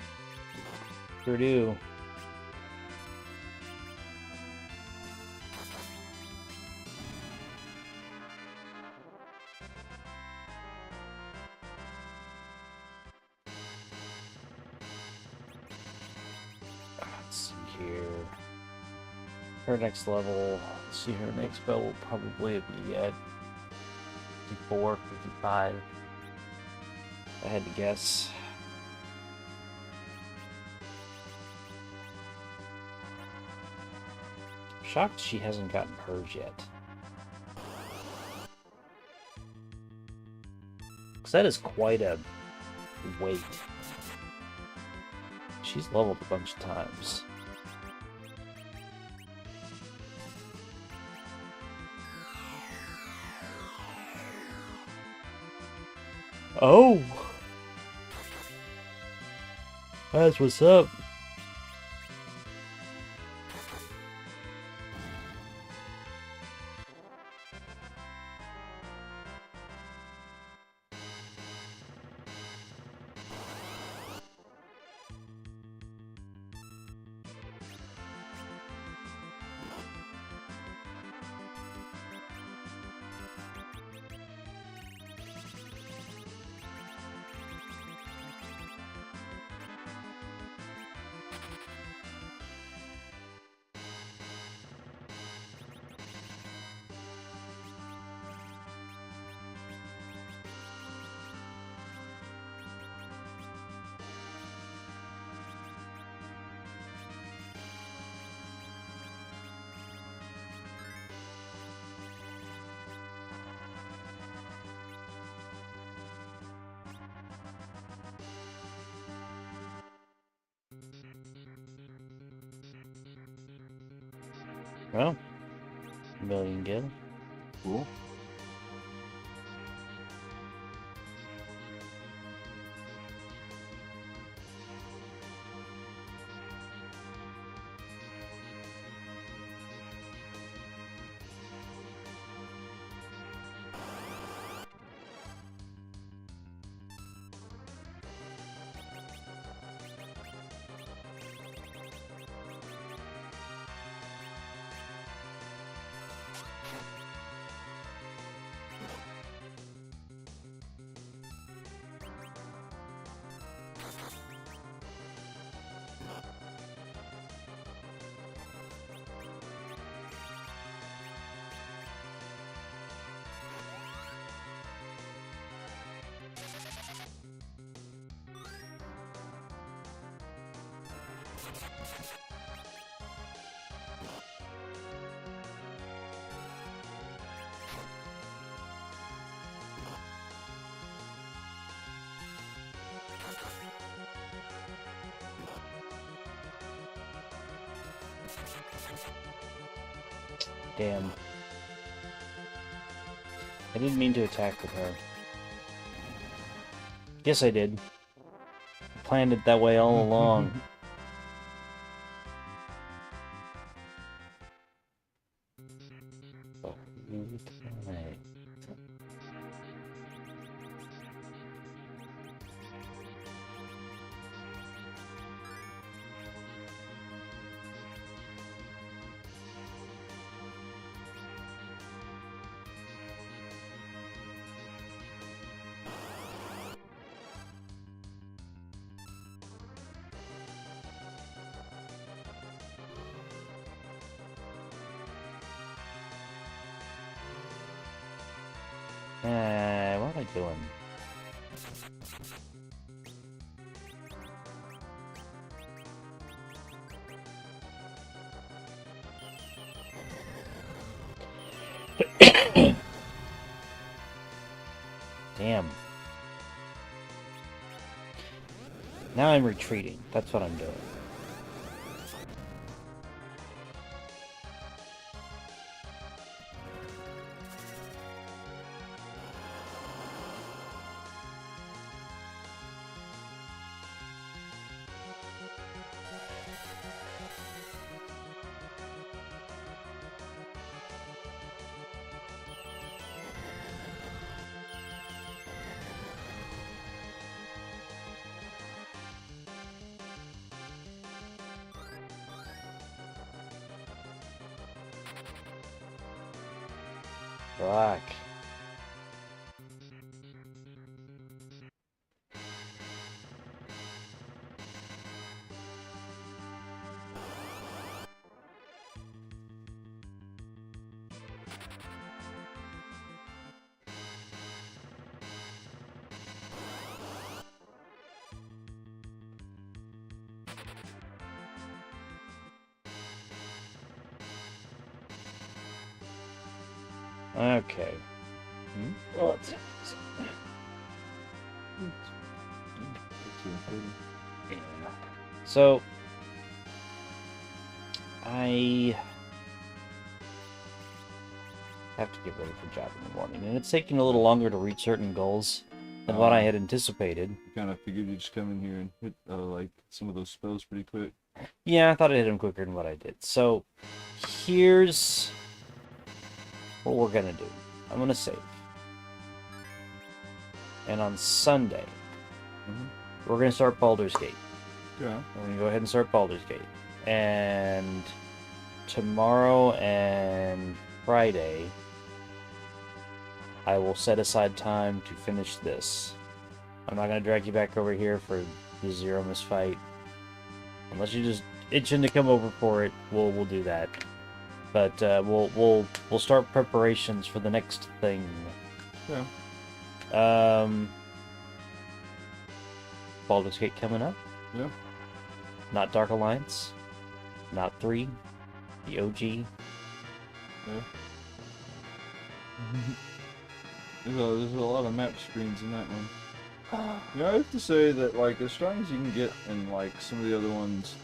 Sure do. here. Her next level, let's see, her next spell will probably be at 54, 55. I had to guess. Shocked she hasn't gotten hers yet. Because that is quite a weight. She's leveled a bunch of times. Oh! That's what's up. Well, million gil. Cool. Damn. I didn't mean to attack with her. Yes, I did. I planned it that way all along. Right. What am I doing? Damn. Now I'm retreating. That's what I'm doing. Fuck. Okay. Well, yeah. So, I have to get ready for job in the morning, and it's taking a little longer to reach certain goals than what I had anticipated. Kind of figured you'd just come in here and hit like some of those spells pretty quick. Yeah, I thought I hit him quicker than what I did. So, here's what we're gonna do. I'm gonna save. And on Sunday, we're gonna start Baldur's Gate. Yeah. We're gonna go ahead and start Baldur's Gate. And tomorrow and Friday, I will set aside time to finish this. I'm not gonna drag you back over here for the Zero Miss fight. Unless you're just itching to come over for it, we'll do that. But we'll start preparations for the next thing. Yeah. Baldur's Gate coming up. Yeah. Not Dark Alliance. Not 3. The OG. Yeah. There's a lot of map screens in that one. Yeah, I have to say that, like, as strong as you can get in, like, some of the other ones,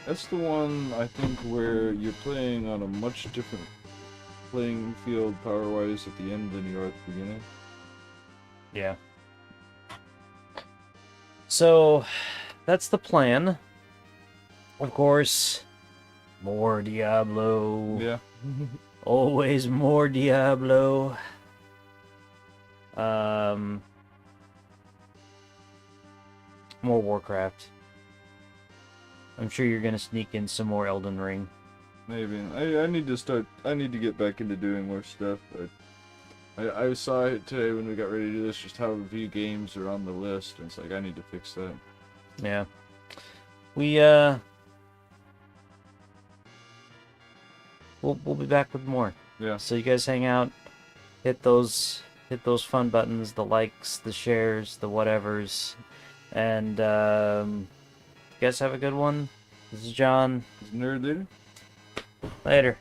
that's the one, I think, where you're playing on a much different playing field power-wise at the end than you are at the beginning. Yeah. So, that's the plan. Of course, more Diablo. Yeah. Always more Diablo. More Warcraft. I'm sure you're gonna sneak in some more Elden Ring. Maybe. I need to start. I need to get back into doing more stuff. I saw it today when we got ready to do this, just how few games are on the list, and it's like I need to fix that. Yeah. We'll be back with more. Yeah. So you guys hang out, hit those fun buttons, the likes, the shares, the whatevers, and you guys have a good one. This is John. Is Nerd Leader? Later.